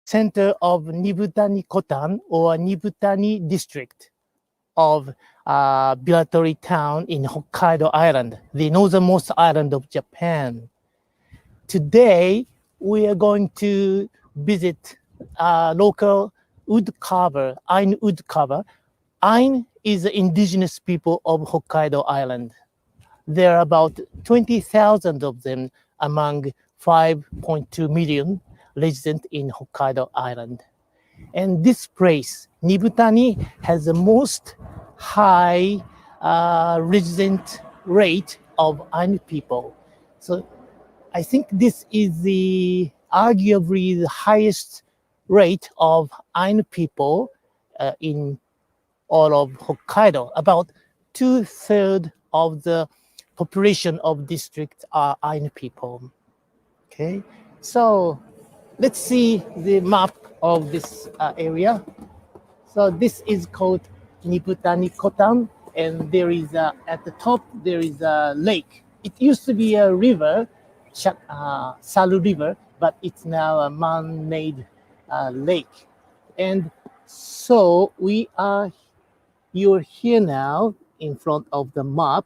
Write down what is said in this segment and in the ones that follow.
center of Nibutani Kotan or Nibutani district of Biratori town in Hokkaido Island, the northernmost island of Japan. Today, we are going to visit local wood carver, Ainu wood carver. Ainu is the indigenous people of Hokkaido Island. There are about 20,000 of them among 5.2 million residents in Hokkaido Island. And this place, Nibutani, has the most high resident rate of Ainu people. So I think this is the arguably the highest rate of Ainu people in all of Hokkaido. About 2/3 of the population of district are Ainu people. Okay, so let's see the map of this area. So this is called Nibutani Kotan, and there is at the top there is a lake. It used to be a river, Salu River, but it's now a man-made lake. And so you're here now in front of the map,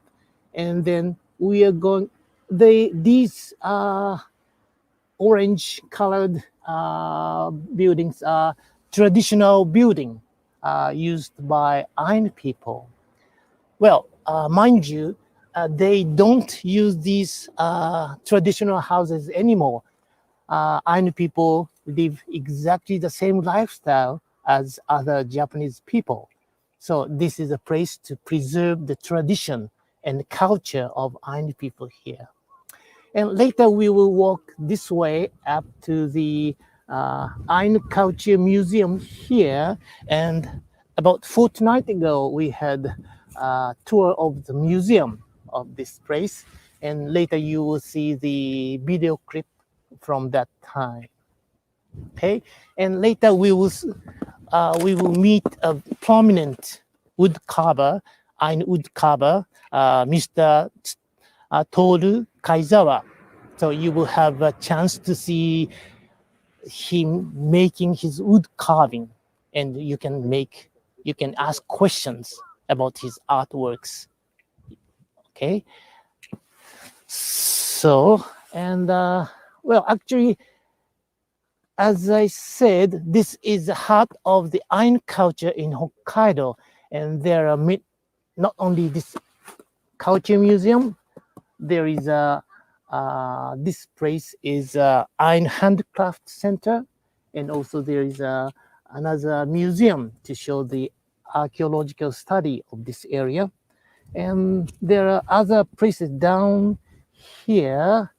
and then we are going. These orange colored buildings are traditional building used by Ainu people. Well, mind you, they don't use these traditional houses anymore. Ainu people live exactly the same lifestyle as other Japanese people. So this is a place to preserve the tradition and culture of Ainu people here. And later we will walk this way up to the Ainu Culture Museum here. And about a fortnight ago, we had a tour of the museum of this place. And later you will see the video clip from that time. Okay, and later we will meet a prominent wood carver, Ainu wood carver, Mr. Toru Kaizawa. So you will have a chance to see him making his wood carving, and you can ask questions about his artworks. Okay. So, and well, actually, as I said, this is the heart of the Ainu culture in Hokkaido, and there are not only this culture museum. There is this place is Ainu Handcraft Center, and also there is another museum to show the archaeological study of this area. And there are other places down here.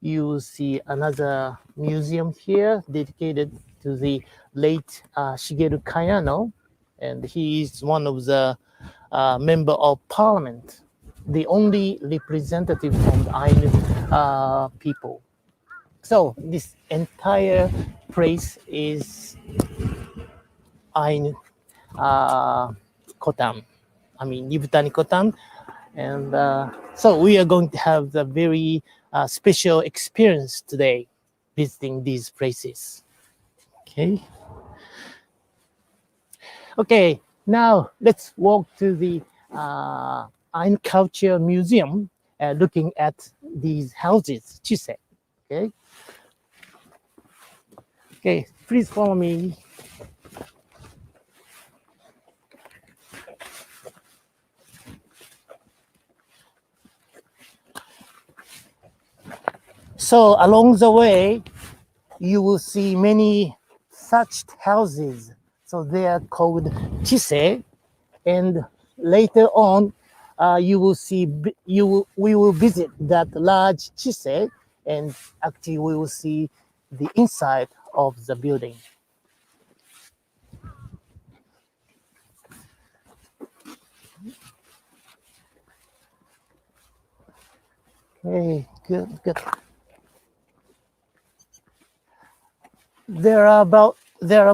You will see another museum here dedicated to the late Shigeru Kayano, and he is one of the member of parliament, the only representative from the Ainu people. So this entire place is Ainu Kotan. I mean Nibutani Kotan, and so we are going to have the very special experience today visiting these places. Okay. Okay. Now let's walk to the Ainu Culture Museum, looking at these houses, Chise. Okay. Okay, please follow me. So along the way, you will see many thatched houses. So they are called Chise, and later on, we will visit that large Chise, and actually we will see the inside of the building. Okay, good. There are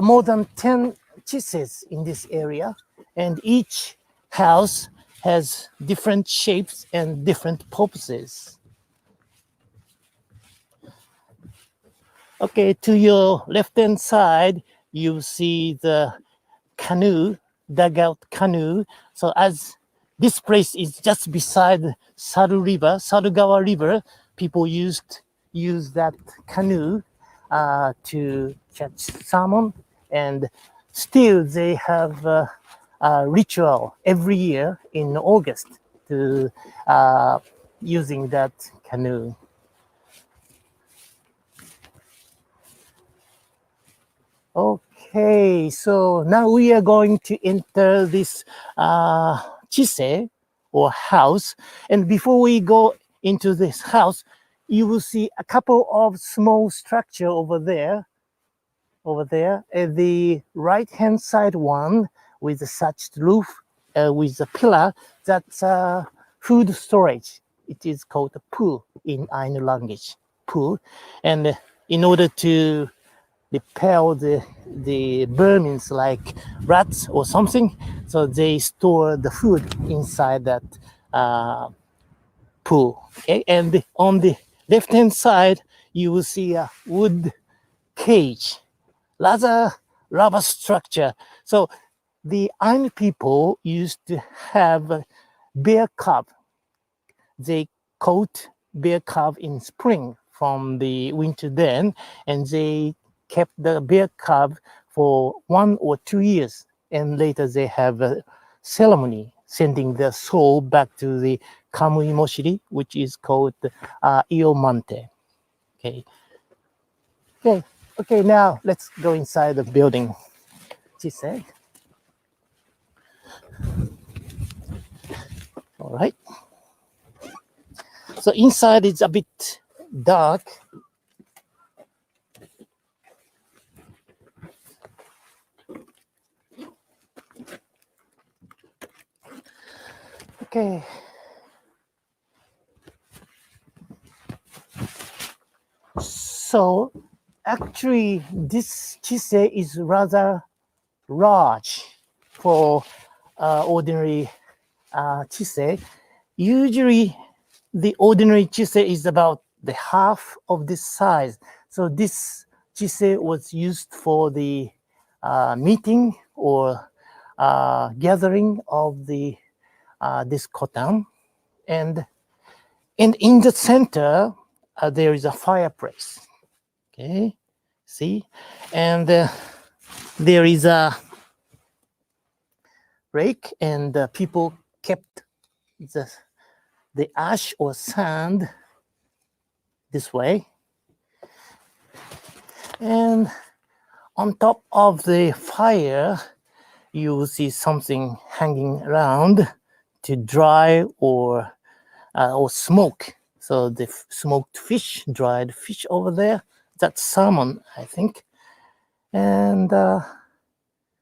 more than 10 chises in this area, and each house has different shapes and different purposes. Okay, to your left-hand side, you see the canoe, dugout canoe. So as this place is just beside Sarugawa River, people use that canoe to catch salmon, and still they have a ritual every year in August to using that canoe. Okay, so now we are going to enter this chise or house. And before we go into this house, you will see a couple of small structure over there. Over there, the right-hand side one with a thatched roof with a pillar, that's food storage. It is called a pool in Ainu language, pool. And in order to repel the vermins like rats or something, so they store the food inside that pool. Okay, and on the left-hand side, you will see a wood cage, rather rubber structure. So the Ainu people used to have a bear cub. They caught bear cub in spring from the winter then, and they kept the bear cub for 1 or 2 years. And later they have a ceremony sending the soul back to the Kamui Moshiri, which is called Iomante. Okay. Okay. Okay, now let's go inside the building. Chise. All right. So inside it's a bit dark. Okay. So actually this chise is rather large for ordinary chise. Usually the ordinary chise is about the half of this size. So this chise was used for the meeting or gathering of the this kotan, and in the center there is a fireplace. Okay, see, and there is a rake, and people kept the ash or sand this way, and on top of the fire you will see something hanging around to dry or smoke. So the smoked fish, dried fish over there, that's salmon, I think. And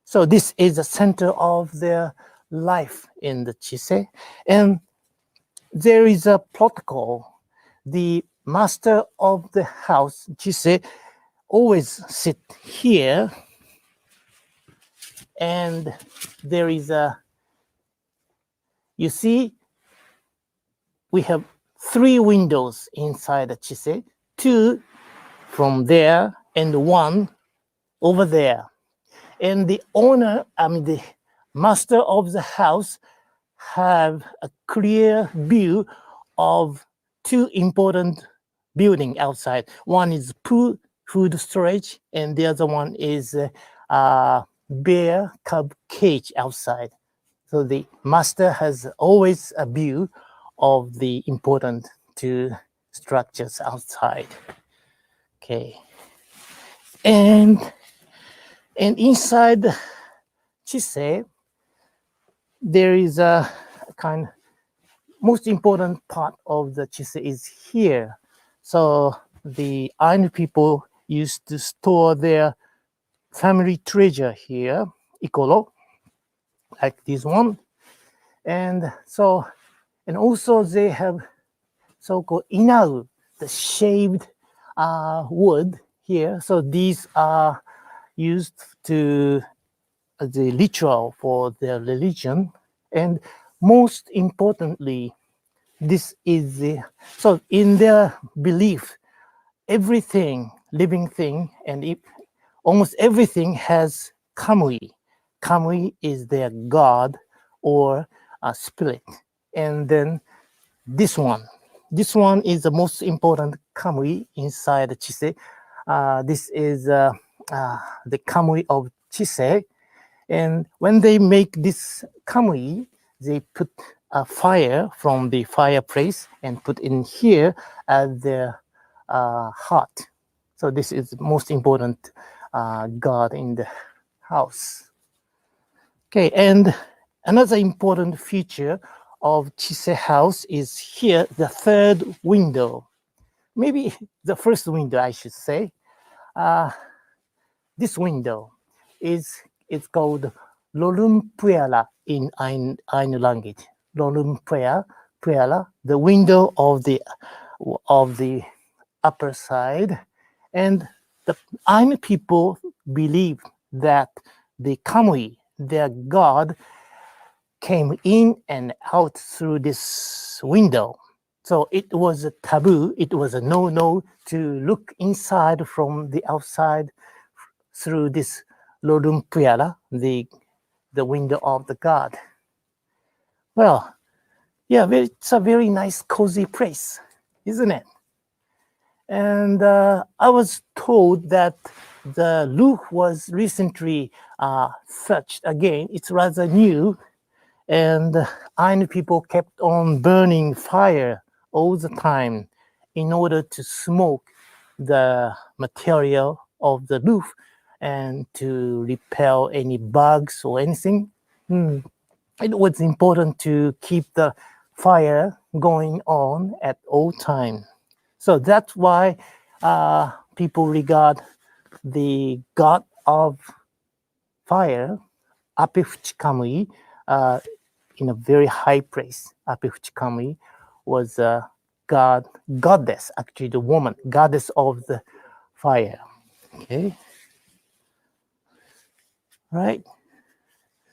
so this is the center of their life in the chise. And there is a protocol. The master of the house, chise, always sit here, and there is a, you see, we have 3 windows inside the chise, 2 from there and 1 over there. And the owner, the master of the house, have a clear view of 2 important buildings outside. One is pool, food storage, and the other one is bear cub cage outside. So the master has always a view of the important 2 structures outside. Okay. And inside chise, there is a kind of most important part of the chise is here. So the Ainu people used to store their family treasure here, ikoro, like this one. And so, and also they have so-called inau, the shaved wood here. So these are used to the ritual for their religion. And most importantly, this is the, so in their belief, everything living thing, and almost everything has kamui. Kamui is their god or spirit. And then this one. This one is the most important kamui inside the chise. This is the kamui of chise. And when they make this kamui, they put a fire from the fireplace and put in here as their heart. So this is the most important god in the house. Okay, and another important feature of Chise house is here, the third window. Maybe the first window, I should say. This window it's called Lolumpuela in Ainu language. Lolumpuela, the window of the upper side, and the Ainu people believe that the kamui, their god, came in and out through this window. So it was a taboo. It was a no-no to look inside from the outside through this Lodumpuala, the window of the god. Well, yeah, it's a very nice, cozy place, isn't it? And I was told that the roof was recently searched again. It's rather new, and Ainu people kept on burning fire all the time in order to smoke the material of the roof and to repel any bugs or anything. It was important to keep the fire going on at all time. So that's why people regard the god of fire, Ape Fuchikamui, in a very high place. Ape Fuchikamui was a goddess, actually the woman, goddess of the fire. Okay. Right.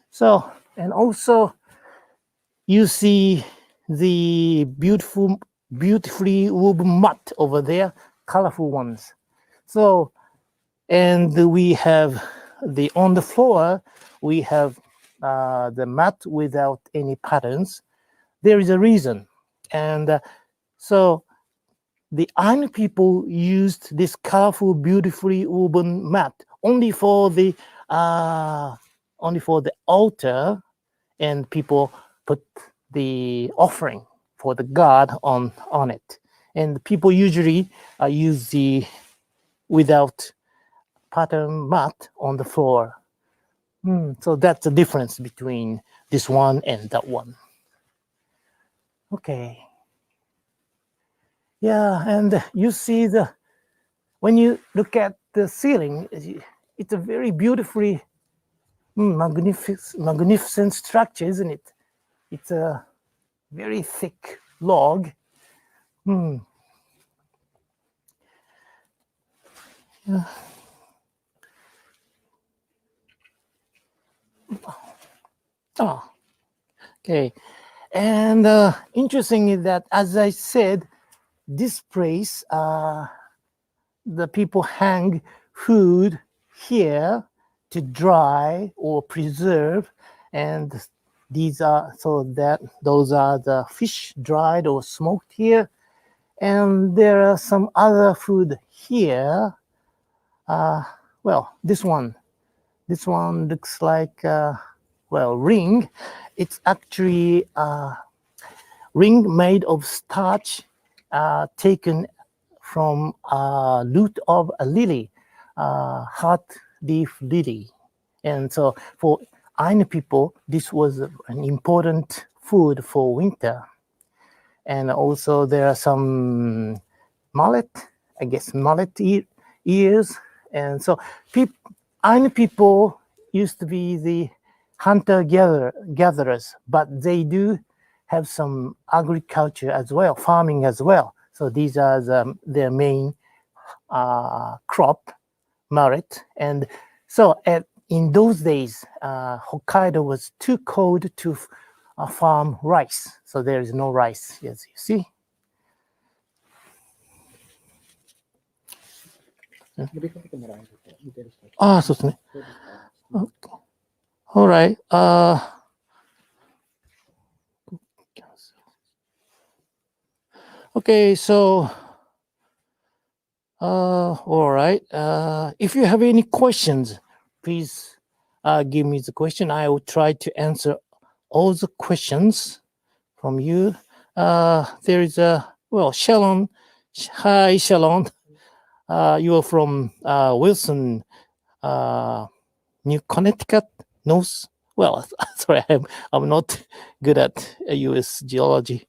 So, and also you see the beautifully woven mat over there, colorful ones. So, and we have on the floor, we have the mat without any patterns. There is a reason. And so the Ainu people used this colorful, beautifully woven mat only for the altar, and people put the offering for the god on it. And people usually use the without pattern mat on the floor. So that's the difference between this one and that one. Okay. Yeah, and you see when you look at the ceiling, it's a very beautifully magnificent structure, isn't it? It's a very thick log. Yeah. Oh, okay. And interesting is that, as I said, this place, the people hang food here to dry or preserve, and those are the fish dried or smoked here, and there are some other food here. Well, this one looks like ring. It's actually ring made of starch taken from a root of a lily, heart leaf lily. And so for Ainu people, this was an important food for winter. And also there are some mullet ears. And so Ainu people used to be the hunter-gatherers, but they do have some agriculture as well, farming as well. So these are their main crop, mullet. And so in those days, Hokkaido was too cold to farm rice. So there is no rice, as you see. 呼びかけてもらえると見てる人。ああ、そうですね。どうですか？ All right. Okay, so all right. If you have any questions, please give me the question. I will try to answer all the questions from you. There is Sharon. Hi, Sharon. You are from Wilson, New Connecticut, North. Well, sorry, I'm not good at U.S. geology.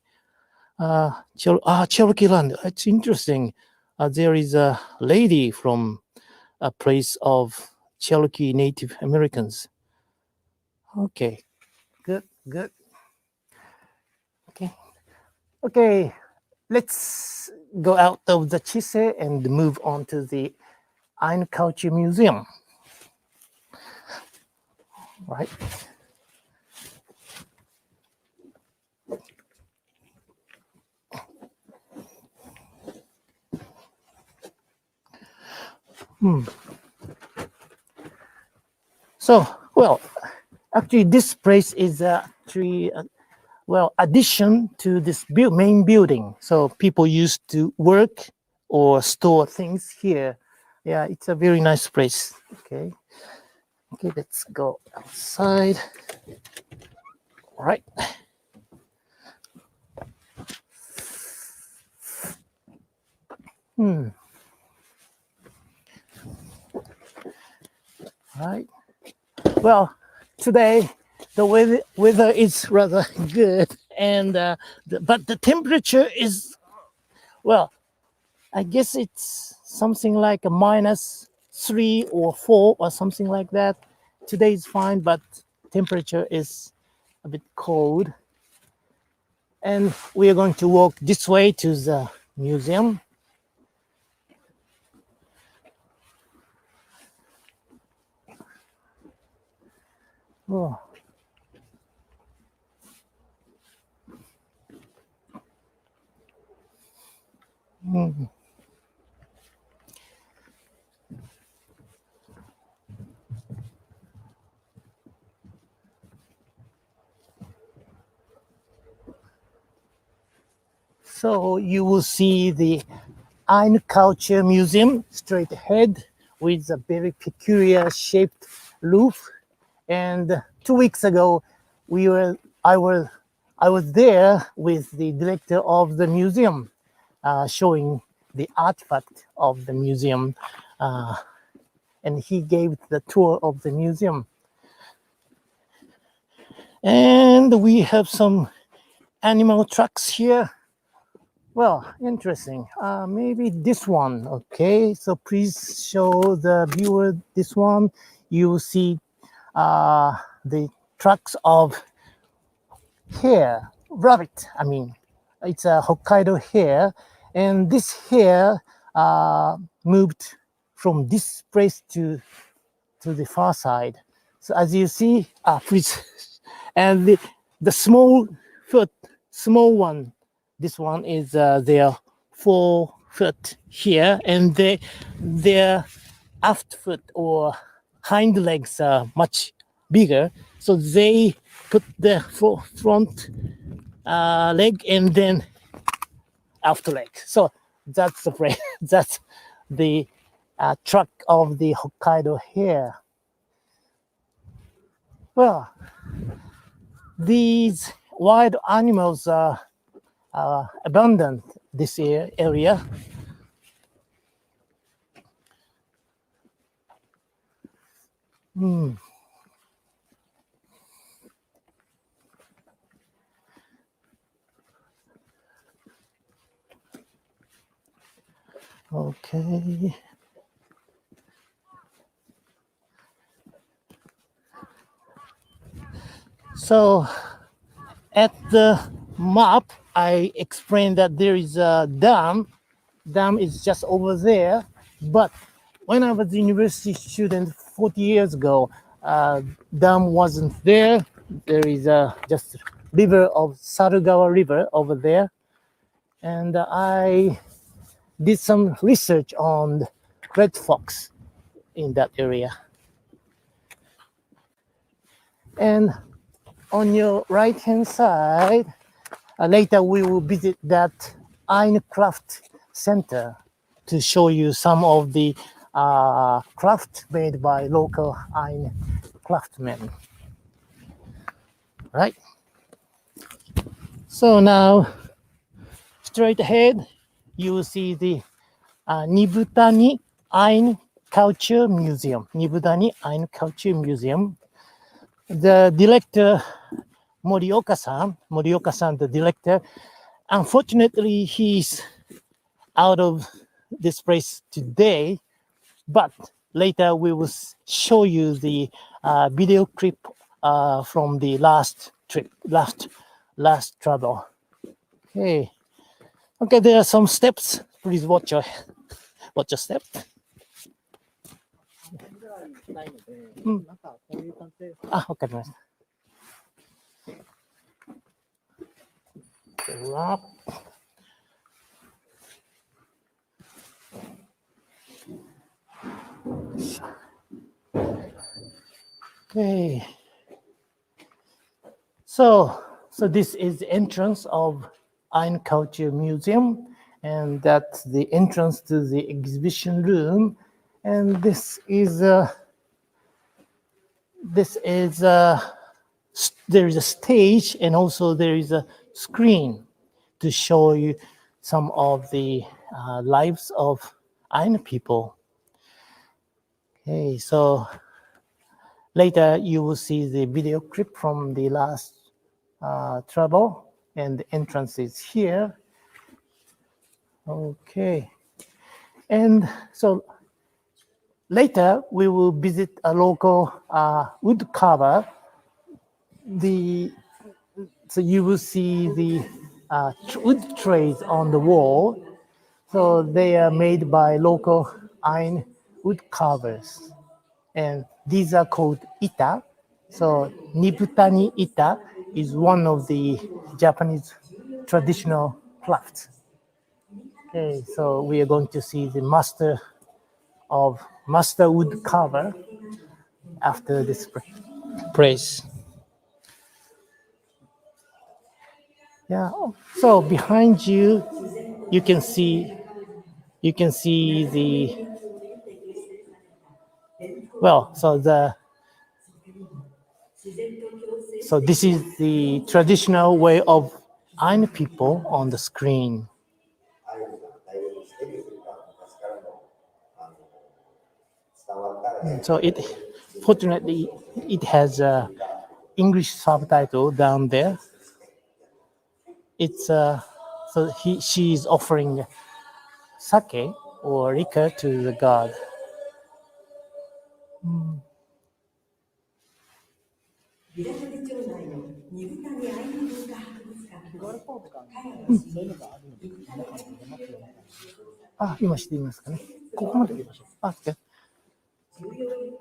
Cherokee land. It's interesting. There is a lady from a place of Cherokee Native Americans. Okay, good. Okay. Let's go out of the Chise and move on to the Ainu Culture Museum. Right. So, well, actually, this place is actually, addition to this main building. So people used to work or store things here. Yeah, it's a very nice place. Okay, let's go outside. All right. Right. Well, today the weather is rather good, and but the temperature is, well, I guess it's something like a -3 or 4 or something like that. Today is fine, but temperature is a bit cold. And we are going to walk this way to the museum. Oh. So you will see the Ainu Culture Museum straight ahead with a very peculiar shaped roof. And 2 weeks ago, I was there with the director of the museum, showing the artifact of the museum, and he gave the tour of the museum. And we have some animal tracks here. Well, interesting. Maybe this one. Okay, so please show the viewer this one. You will see the tracks of hare, rabbit. I mean, it's a Hokkaido hare, and this hare moved from this place to the far side. So as you see, please, and the small one. This one is their 4 foot here, and their aft foot or hind legs are much bigger. So they put the front leg and then after leg. So that's the frame. That's the track of the Hokkaido hare. Well, these wild animals are abundant this area. Okay. So at the map, I explained that there is a dam. Dam is just over there. But when I was a university student 40 years ago, dam wasn't there. There is just river of Sarugawa River over there. And I did some research on red fox in that area. And on your right hand side, later we will visit that Ainu Craft Center to show you some of the craft made by local Ainu craftsmen. Right? So now, straight ahead, you will see the Nibutani Ainu Culture Museum. Nibutani Ainu Culture Museum. The director, Morioka-san, the director, unfortunately, he's out of this place today, but later we will show you the video clip from the last trip, last travel. Okay. Okay, there are some steps. Please watch your step. ないので、うんなんかこういう感じで、あ、わかりました。うわ。Okay. So this is the entrance of Ainu Culture Museum, and that's the entrance to the exhibition room. And this is there is a stage, and also there is a screen to show you some of the lives of Ainu people. Okay, so later you will see the video clip from the last travel, and the entrance is here. Okay, and so later we will visit a local wood carver. So you will see the wood trays on the wall. So they are made by local Ainu wood carvers, and these are called ita. So Nibutani ita is one of the Japanese traditional crafts. Okay, so we are going to see the master wood carver after this place. Yeah. So behind you, you can see the so this is the traditional way of Ainu people on the screen. So fortunately it has a English subtitle down there. It's so she is offering sake or liquor to the god. QR コードか、そういうのがあるので、皆さんに出ますよね。あ、今してみますかね。ここまで行きましょう。あ、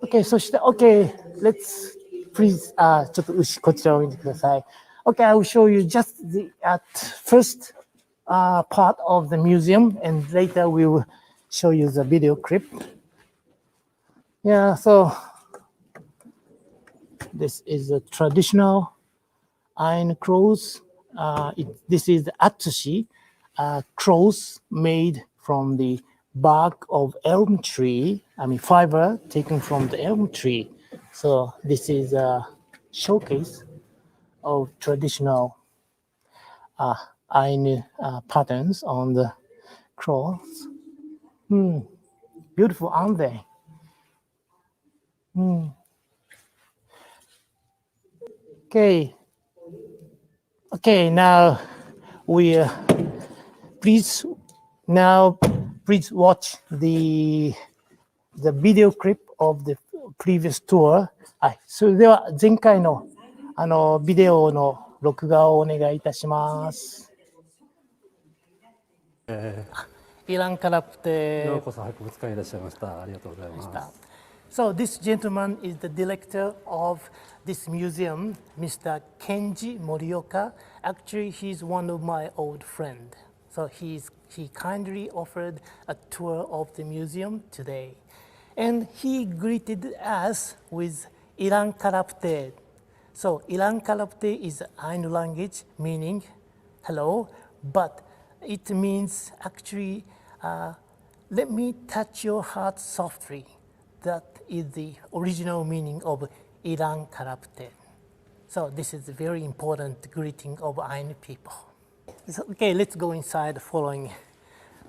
OK。そして、OK。Let's please ちょっとこちらを見てください。OK, I will show you just the first part of the museum, and later we will show you the video clip. Yeah, so this is a traditional Ainu clothes. This is the atsushi, clothes made from the bark of elm tree. Fiber taken from the elm tree. So this is a showcase of traditional Ainu patterns on the clothes. Beautiful, aren't they? Okay, now please watch the video clip of the previous tour. はい、それでは前回のビデオの録画をお願いいたします。イランから来てようこそ博物館にいらっしゃいました。ありがとうございます。So this gentleman is the director of this museum, Mr. Kenji Morioka. Actually, he's one of my old friends. So he's he kindly offered a tour of the museum today. And he greeted us with Ilan Karapte. So Ilan Karapte is Ainu language meaning hello, but it means actually let me touch your heart softly. That is the original meaning of Ilan Karapte. So this is a very important greeting of Ainu people. So, okay, let's go inside following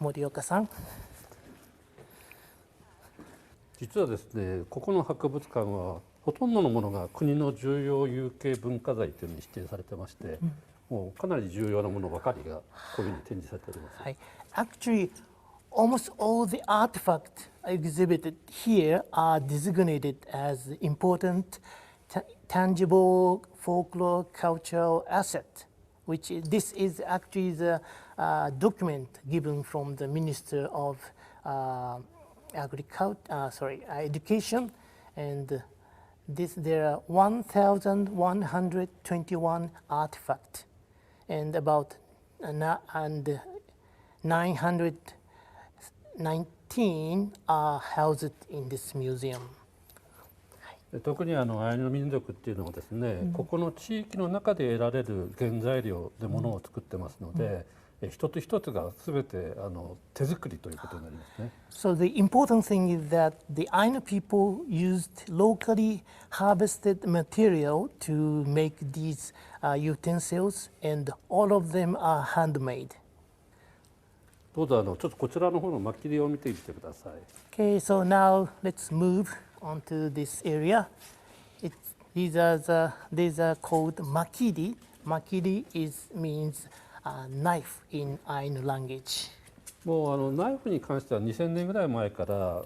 Morioka-san. 実はですね、ここの博物館はほとんどのものが国の重要有形文化財というのに指定されてまして、もうかなり重要なものばかりがこういうふうに展示されております。はい。Actually, almost all the artifacts exhibited here are designated as important tangible folklore cultural asset, which this is actually the document given from the Minister of Education, and there are 1,121 artifacts, and about 919 are housed in this museum. 特にアイヌ民族っていうのはですね、ここの地域の中で得られる原材料で物を作ってますので、一つ一つがすべて手作りということになりますね。So the important thing is that the Ainu people used locally harvested material to make these utensils, and all of them are handmade. どうぞちょっとこちらの方の巻きりを見てみてください。Okay, so now let's move onto this area. These are called makiri. Makiri means knife in Ainu language. もうナイフに関しては2000年ぐらい前から、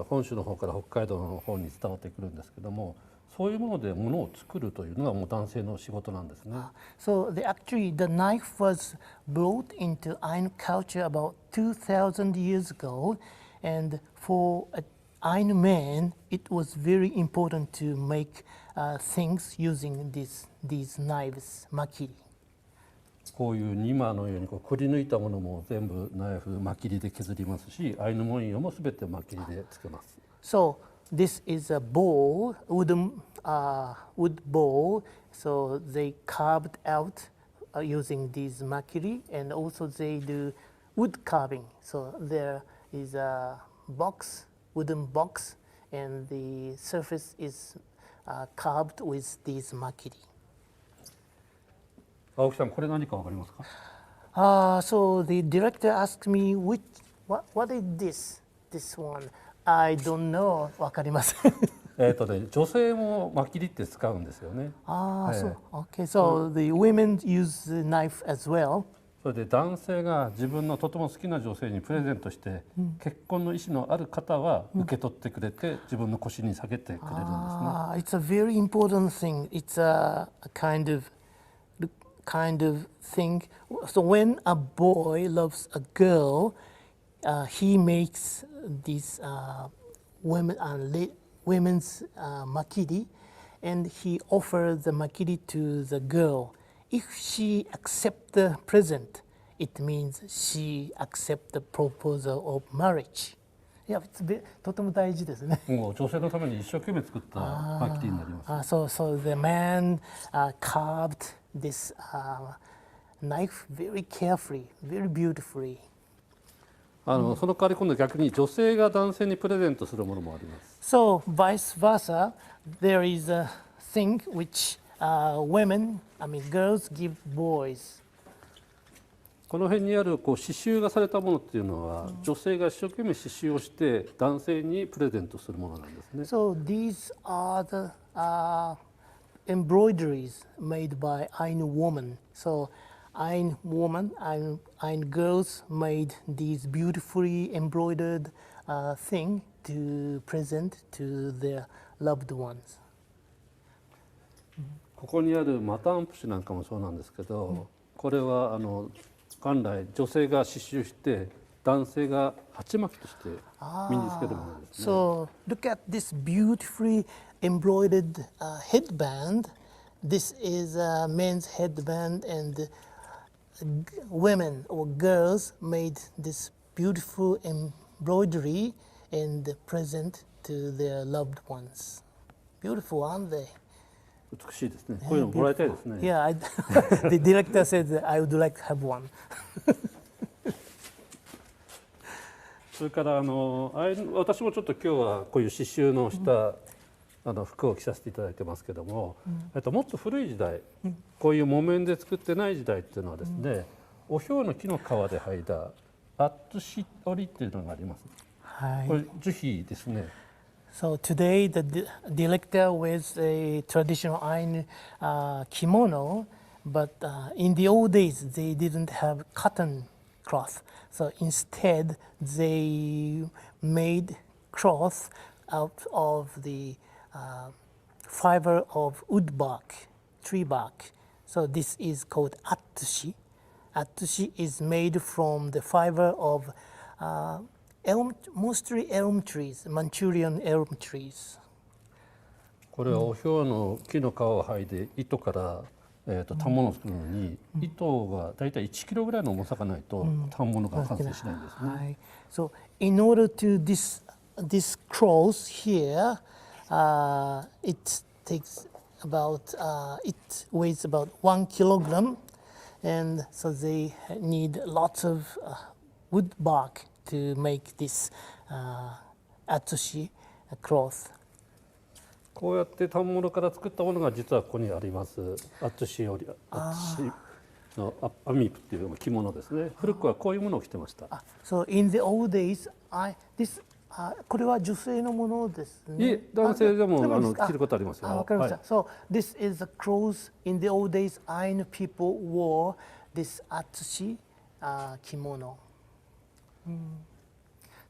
本州の方から北海道の方に伝わってくるんですけども、そういうもので物を作るというのがもう男性の仕事なんですね。So actually the knife was brought into Ainu culture about 2,000 years ago, and for Ainu men, it was very important to make things using these knives, makiri. こういうニマのようにくり抜いたものも全部ナイフ巻きりで削りますし、アイヌ文様もすべて巻きりでつけます。So this is a bowl, wood bowl. So they carved out using these makiri, and also they do wood carving. So there is a box, wooden box, and the surface is carved with these makiri. 青木さん、これ何かわかりますか？ So the director asked me, what is this? This one? I don't know. わかりません。女性も巻きりって使うんですよね。So okay. So the women use the knife as well. それで男性が自分のとても好きな女性にプレゼントして、結婚の意思のある方は受け取ってくれて、自分の腰に下げてくれるんですね。It's a very important thing. It's a kind of thing. So when a boy loves a girl, he makes these women's makiri, and he offers the makiri to the girl. If she accepts the present, it means she accepts the proposal of marriage. いや、とても大事ですね。もう女性のために一生懸命作った巻きりになります。So the man carved this knife very carefully, very beautifully. その代わり今度逆に女性が男性にプレゼントするものもあります。So vice versa, there is a thing which girls give boys. この辺にある刺繍がされたものっていうのは、女性が一生懸命刺繍をして男性にプレゼントするものなんですね。So these are the embroideries made by Ainu woman. So Ainu girls made these beautifully embroidered thing to present to their loved ones. ここにあるマタンプシなんかもそうなんですけど、これは元来女性が刺繍して男性が鉢巻きとして身につけるものですね。So look at this beautifully embroidered headband. This is a men's headband, and women or girls made this beautiful embroidery and present to their loved ones. Beautiful, aren't they? 美しいですね。こういうのもらいたいですね。Yeah, the director said that I would like to have one. それから私もちょっと今日はこういう刺繍のした服を着させていただいてますけども、もっと古い時代、こういう木綿で作ってない時代っていうのはですね、おひょうの木の皮で剥いだアットシ織りっていうのがあります。これ樹皮ですね。So today the director wears a traditional Ainu kimono, but in the old days they didn't have cotton cloth. So instead they made cloth out of the fiber of wood bark, tree bark. So this is called atsushi. Atsushi is made from the fiber of mostly elm trees, Manchurian elm trees. これはおひょうの木の皮を剥いで糸から反物を作るのに、糸がだいたい1キロぐらいの重さがないと反物が完成しないんですね。So in order to this cloth here, it takes about it weighs about 1 kilogram, and so they need lots of wood bark to make this atsushi cloth. こうやって反物から作ったものが実はここにありますatsushi織り、atsushiのアミープっていう着物ですね。古くはこういうものを着てました。So in the old days, this これは女性のものですね。いえ、男性でも着ることありますよ。わかりました。So this is a clothes in the old days. Ainu people wore this atsushi kimono.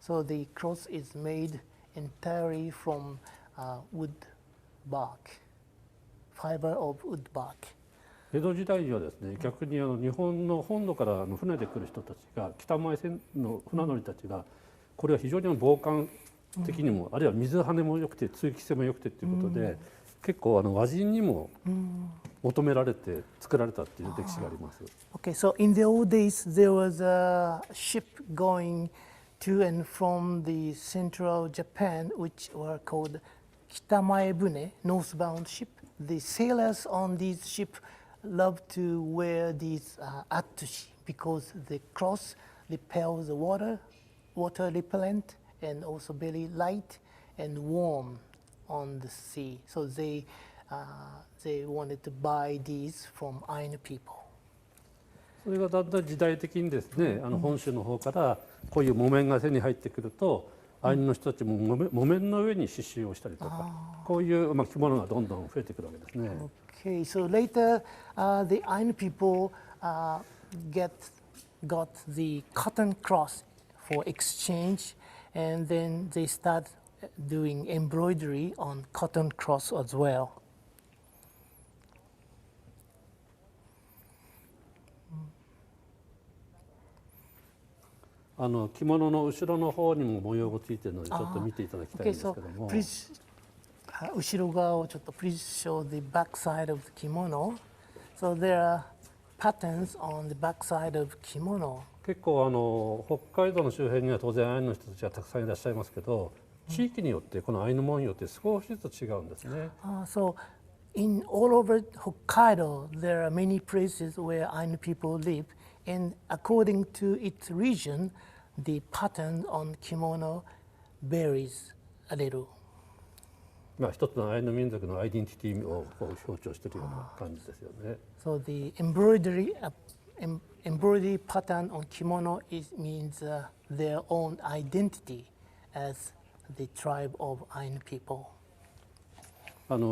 So the cloth is made entirely from wood bark, fiber of wood bark. 江戸時代にはですね、逆に日本の本土から船で来る人たちが、北前線の船乗りたちがこれは非常に防寒的にも、あるいは水はねも良くて通気性も良くてということで、結構和人にも求められて作られたっていう歴史があります。Okay, so in the old days there was a ship going to and from the central Japan, which were called Kitamae-bune, northbound ship. The sailors on these ship loved to wear these atsushi because the cloth repels the water repellent, and also very light and warm on the sea. So they wanted to buy these from Ainu people. それがだんだん時代的にですね、本州の方からこういう木綿が手に入ってくると、アイヌの人たちも木綿の上に刺繍をしたりとか、こういう着物がどんどん増えてくるわけですね。Okay, so later the Ainu people got the cotton cloth for exchange, and then they start doing embroidery on cotton cloth as well. 着物の後ろの方にも模様がついているのでちょっと見ていただきたいんですけども。後ろ側をちょっと please show the back side of the kimono. So there are patterns on the back side of kimono. 結構北海道の周辺には当然アイヌの人たちがたくさんいらっしゃいますけど、地域によってこのアイヌ文様って少しずつ違うんですね。So in all over Hokkaido there are many places where Ainu people live, and according to its region, the pattern on kimono varies a little. 一つのアイヌ民族のアイデンティティを象徴しているような感じですよね。So the embroidery pattern on kimono means their own identity as the tribe of Ainu people.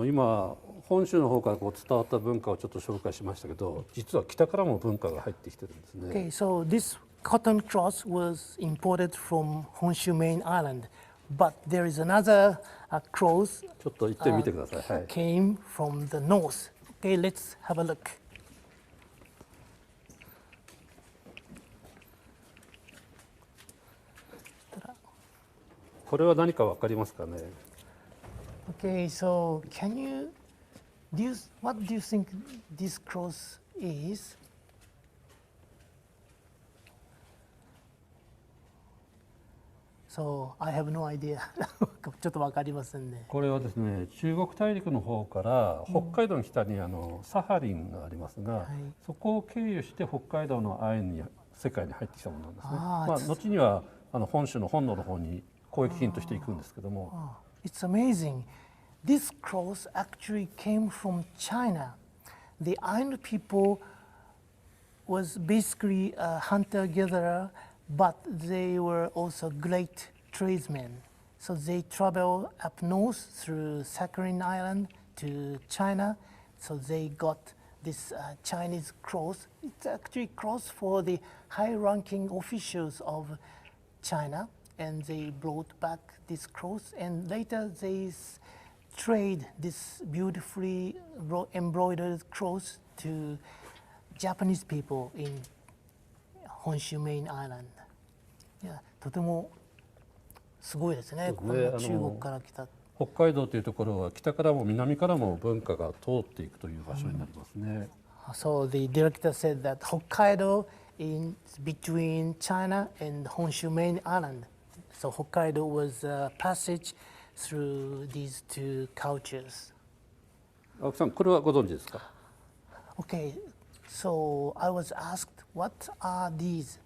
今本州の方から伝わった文化をちょっと紹介しましたけど、実は北からも文化が入ってきてるんですね。Okay, so this cotton cloth was imported from Honshu main island, but there is another cloth ちょっと行ってみてください。はい。 came from the north. Okay, let's have a look. これは何かわかりますかね。Okay, so what do you think this cloth is? So I have no idea. ちょっとわかりませんね。これはですね、中国大陸の方から北海道の北にサハリンがありますが、そこを経由して北海道のアイヌに世界に入ってきたものなんですね。まあ後には本州の本土の方に交易品として行くんですけども。It's amazing. This cross actually came from China. The Ainu people was basically a hunter-gatherer, but they were also great tradesmen. So they traveled up north through Sakhalin Island to China. So they got this Chinese cross. It's actually a cross for the high-ranking officials of China, and they brought back this cross. And later they trade this beautifully embroidered cross to Japanese people in Honshu main island. いや、とてもすごいですね。この中国から来た。北海道というところは北からも南からも文化が通っていくという場所になりますね。So the director said that Hokkaido is between China and Honshu main island. So Hokkaido was a passage through these two cultures. 青木さん、これはご存知ですか？ Okay, so I was asked, what are these?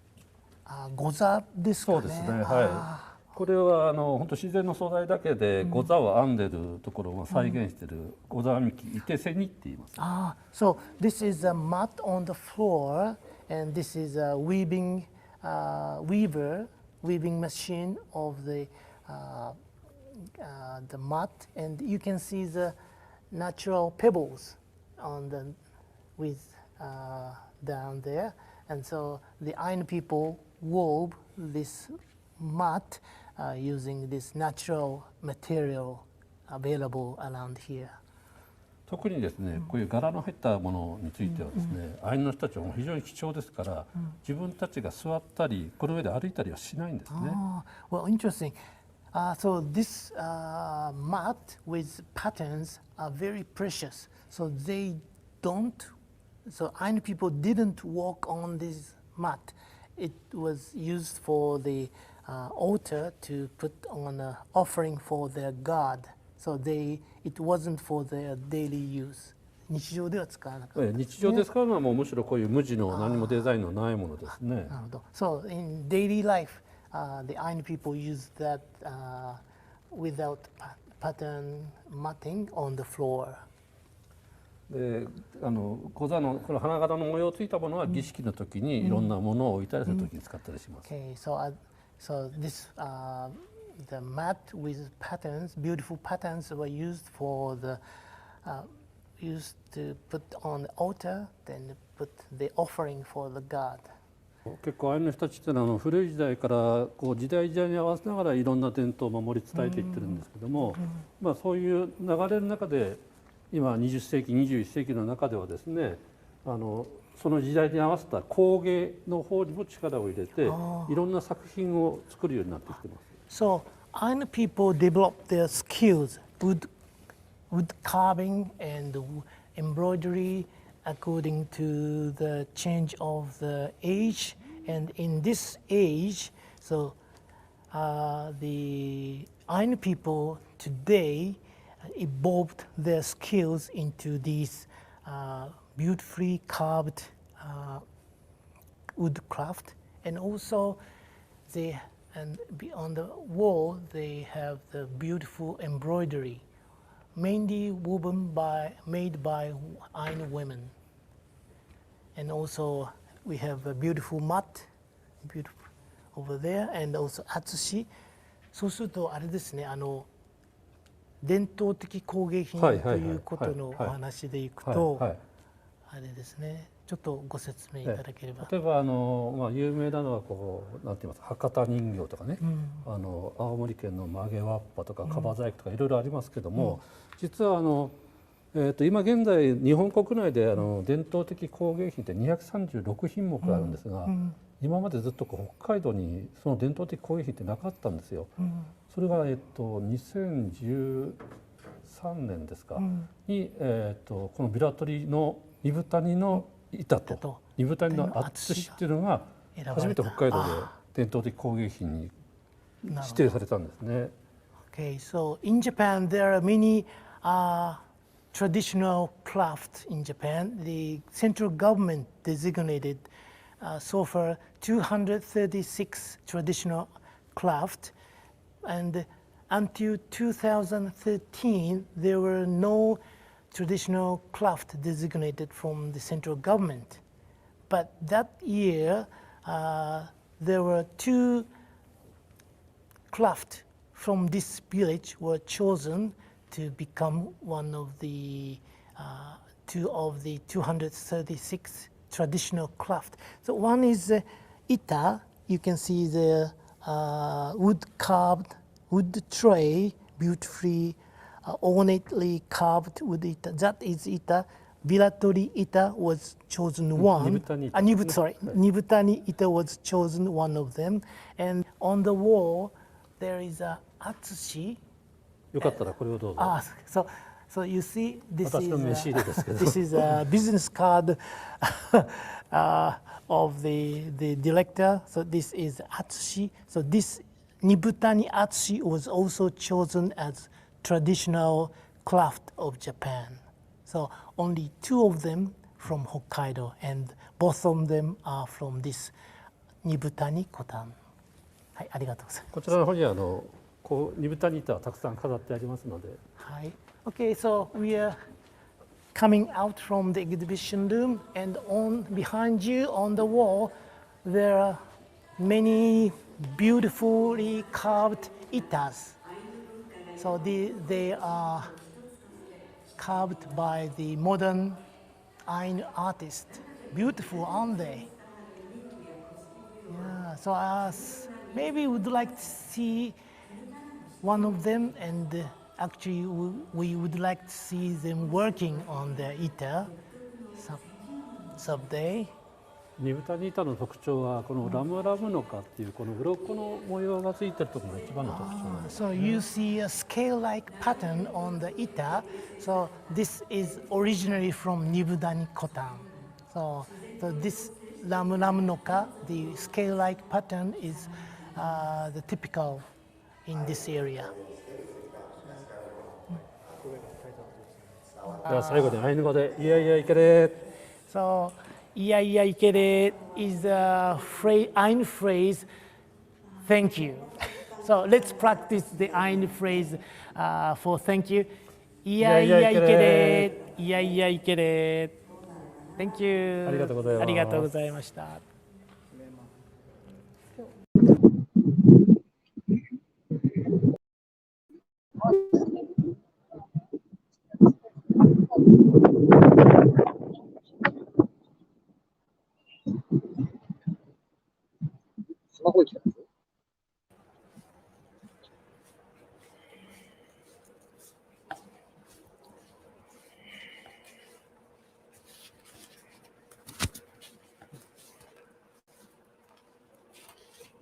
ゴザですかね。そうですね。はい。これは本当自然の素材だけでゴザを編んでるところを再現しているゴザ編み機、いてせにって言います。So this is a mat on the floor, and this is a weaving machine of the mat, and you can see the natural pebbles on the down there, and so the Ainu people wove this mat using this natural material available around here. 特にですね、こういう柄の入ったものについてはですね、アイヌの人たちは非常に貴重ですから、自分たちが座ったりこの上で歩いたりはしないんですね。Well, interesting. So this mat with patterns are very precious. So they don't. So Ainu people didn't walk on this mat. It was used for the altar to put on an offering for their god. So it wasn't for their daily use. 日常では使わなかった。日常で使うのはもうむしろこういう無地の何もデザインのないものですね。なるほど。So in daily life, the Ainu people use that without pattern matting on the floor. でゴザのこの花形の模様ついたものは儀式の時にいろんなものを置いたりする時に使ったりします。Okay, so this the mat with patterns, beautiful patterns, were used for the used to put on the altar, then put the offering for the god. 結構アイヌの人たちっていうのは古い時代からこう時代時代に合わせながらいろんな伝統を守り伝えていってるんですけども、まあそういう流れの中で今20世紀21世紀の中ではですね、その時代に合わせた工芸の方にも力を入れていろんな作品を作るようになってきてます。So Ainu people developed their skills, wood carving and embroidery according to the change of the age. And in this age, so the Ainu people today evolved their skills into these beautifully carved woodcraft, and also on the wall they have the beautiful embroidery, mainly made by Ainu women. And also we have a beautiful mat, beautiful over there, and also atsushi. そうするとあれですね、伝統的工芸品ということのお話でいくと、あれですね、ちょっとご説明いただければ。例えば有名なのはこうなんて言いますか、博多人形とかね、青森県の曲げわっぱとか樺細工とかいろいろありますけども、実は今現在日本国内で伝統的工芸品って236品目あるんですが、今までずっと北海道にその伝統的工芸品ってなかったんですよ。それが2013年ですか、にこのビラトリの二分谷の板と二分谷の厚紙っていうのが初めて北海道で伝統的工芸品に指定されたんですね。Okay, so in Japan, there are many traditional crafts in Japan. The central government designated so far 236 traditional crafts, and until 2013, there were no traditional craft designated from the central government. But that year, there were two crafts from this village were chosen to become one of the two of the 236 traditional craft. So one is ita. You can see the wood tray, beautifully ornately carved with ita. That is ita. Biratori ita was chosen one. Nibutani ita was chosen one of them. And on the wall, there is a atsushi. よかったらこれをどうぞ。So you see, this 私の名刺入れですけど。 is a business card of the director. So this is atsushi. So this Nibutani atsushi was also chosen as traditional craft of Japan. So only two of them from Hokkaido, and both of them are from this Nibutani kotan. はい、ありがとうございます。こちらの方にこうニブタニタはたくさん飾ってありますので。はい。Okay, so we are coming out from the exhibition room, and behind you on the wall, there are many beautifully carved itas. So they are carved by the modern Ainu artist. Beautiful, aren't they? Yeah. So maybe we'd like to see one of them, and actually we would like to see them working on the ita someday. ニブタニタの特徴はこのラムラムノカっていうこの鱗の模様がついてるところが一番の特徴なんです。So you see a scale-like pattern on the ita. So this is originally from Nibutani kotan. So this Ramu Noka, the scale-like pattern is the typical in this area. では最後にアイヌ語でいやいやいけれ。 So, iya iya ikere is a Ainu phrase, thank you. So let's practice the Ainu phrase for thank you. Iya iya ikere, iya iya ikere. Thank you. ありがとうございます。ありがとうございました。スマホに来たんですよ。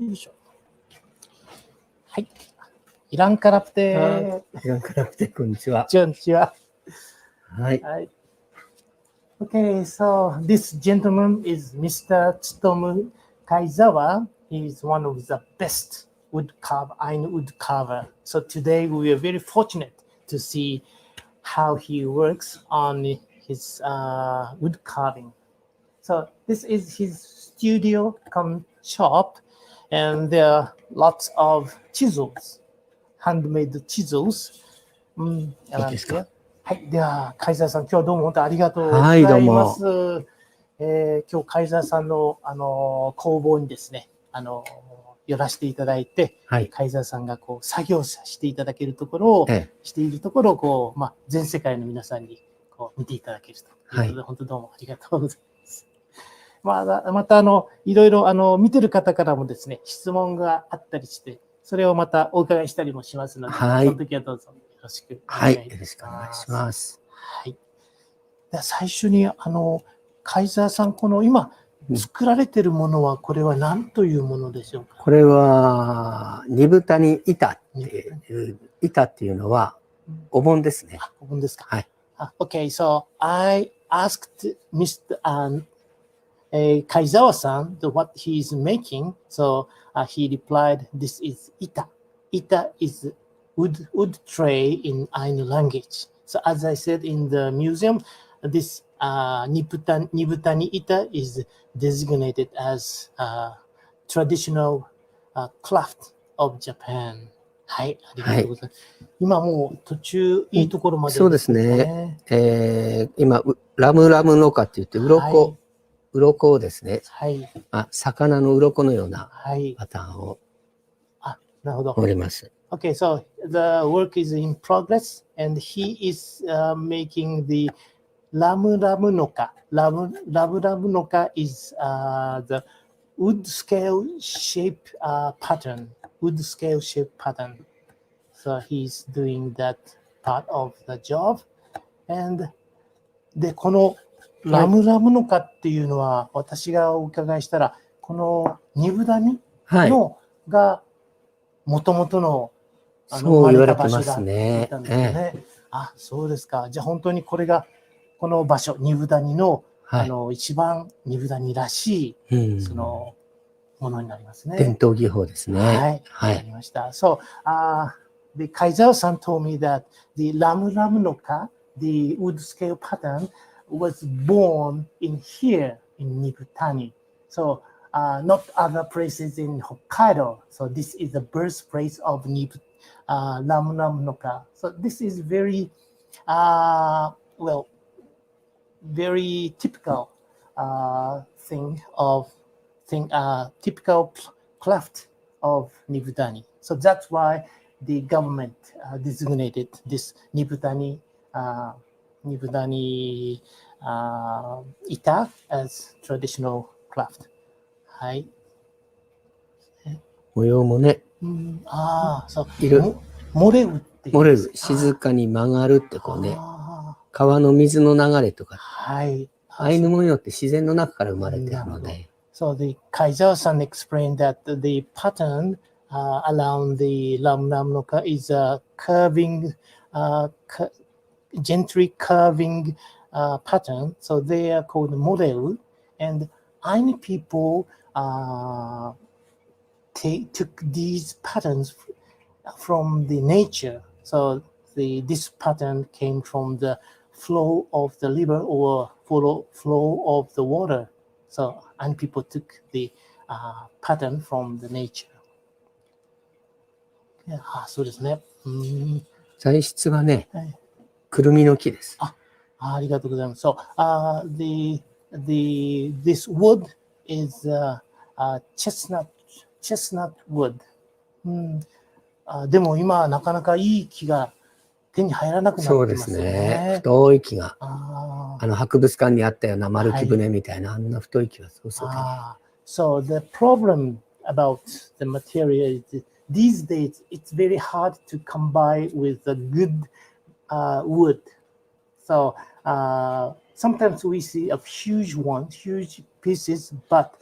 よいしょ。はい。イランカラプテ。イランカラプテ、こんにちは。こんにちは。はい。はい。Okay, so this gentleman is Mr. Tsutomu Kaizawa. He is one of the best Ainu wood carver. So today we are very fortunate to see how he works on his wood carving. So this is his studio come shop, and there are lots of chisels, handmade chisels. いいですか。はい、では、カイザーさん、今日はどうも本当ありがとうございます。今日、カイザーさんの、工房にですね、寄らせていただいて、はい、カイザーさんがこう作業していただけるところを、しているところをこう、全世界の皆さんにこう見ていただけるということで、本当どうもありがとうございます。またいろいろ見てる方からもですね、質問があったりして、それをまたお伺いしたりもしますので、その時はどうぞよろしくお願いいたします。はい、よろしくお願いします。はい。では最初にカイザーさん、この今作られているものはこれは何というものでしょうか。これはニブタニ板っていう板っていうのはお盆ですね。お盆ですか。はい。Okay, so I asked Mr. Kaizawa-san what he is making. So he replied, "This is ita." ita is wood tray in Ainu language. So as I said in the museum, this Nibutani ita is designated as traditional craft of Japan. はい、ありがとうございます。今もう途中いいところまでそうですね。今、ラムラムのかって言って、鱗をですね、はい。魚の鱗のようなはい。パターンをなるほど。折ります。Okay, so the work is in progress, and he is making the Lamu Lamu Noka. Lamu Lamu Noka is the wood scale shape pattern. Wood scale shape pattern. So he's doing that part of the job. And で、このラムラムノカっていうのは、私がお伺いしたら、この二部谷のが元々のそう言われてますね。あ、そうですか。じゃあ本当にこれがこの場所、二部谷の、一番二部谷らしい、そのものになりますね。伝統技法ですね。はい。わかりました。So, the Kaizawa-san told me that the Lamu Lamu Noka, the wood scale pattern, was born in here in Nibutani. So, not other places in Hokkaido. So this is the birthplace of Lamu Lamu Noka. So this is very, very typical typical craft of Nibutani. So that's why the government designated this Nibutani ita as traditional craft. はい。模様もね。そう。漏れるっていう。漏れる。静かに曲がるってこうね。川の水の流れとか。はい。アイヌ文様って自然の中から生まれているので。So the Kaizawa-san explained that the pattern around the Lam Lam Noka is a curving, gently curving pattern. So they are called model. And Ainu people took these patterns from the nature. So this pattern came from the flow of the river or flow of the water. So and people took the pattern from the nature. そうですね。材質はね、くるみの木です。ありがとうございます。So, this wood is chestnut wood. でも今はなかなかいい木が手に入らなくなってますね。そうですね。太い木が。博物館にあったような丸木舟みたいな、あんな太い木はそうそう。So the problem about the material is these days it's very hard to combine with the good wood. So sometimes we see a huge pieces, but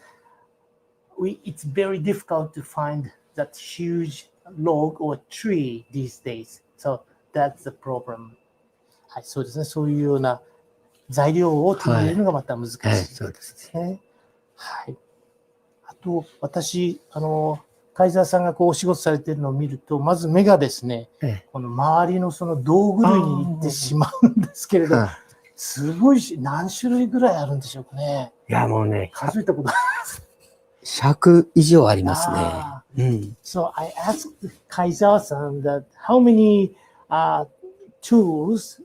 it's very difficult to find that huge log or tree these days. So that's the problem. はい、そうですね。そういうような材料を手に入れるのがまた難しいですね。はい。あと、私、貝沢さんがこうお仕事されているのを見ると、まず目がですね、この周りのその道具類に行ってしまうんですけれど、すごいし、何種類ぐらいあるんでしょうかね。いや、もうね、数えたことあります。100以上ありますね。So I asked Kaizawa-san that how many tools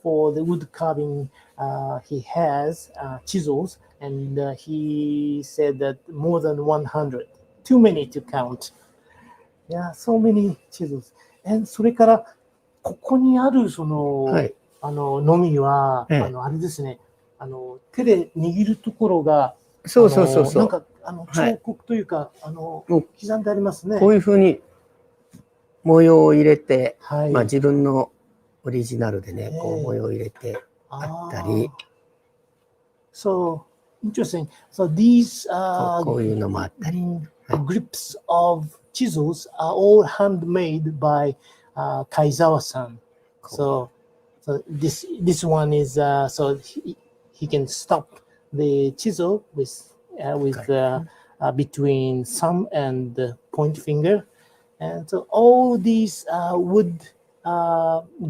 for the wood carving he has, chisels, and he said that more than 100. Too many to count. Yeah, so many chisels. And それからここにあるその、のみは、あれですね、手で握るところが、なんか彫刻というか、刻んでありますね。こういうふうに模様を入れて、まあ自分のオリジナルでね、こう模様を入れてあったり。So interesting. So these こういうのもあったり。grips of chisels are all handmade by Kaizawa-san. So this one is so he can stop the chisel with between thumb and the point finger, And so all these wood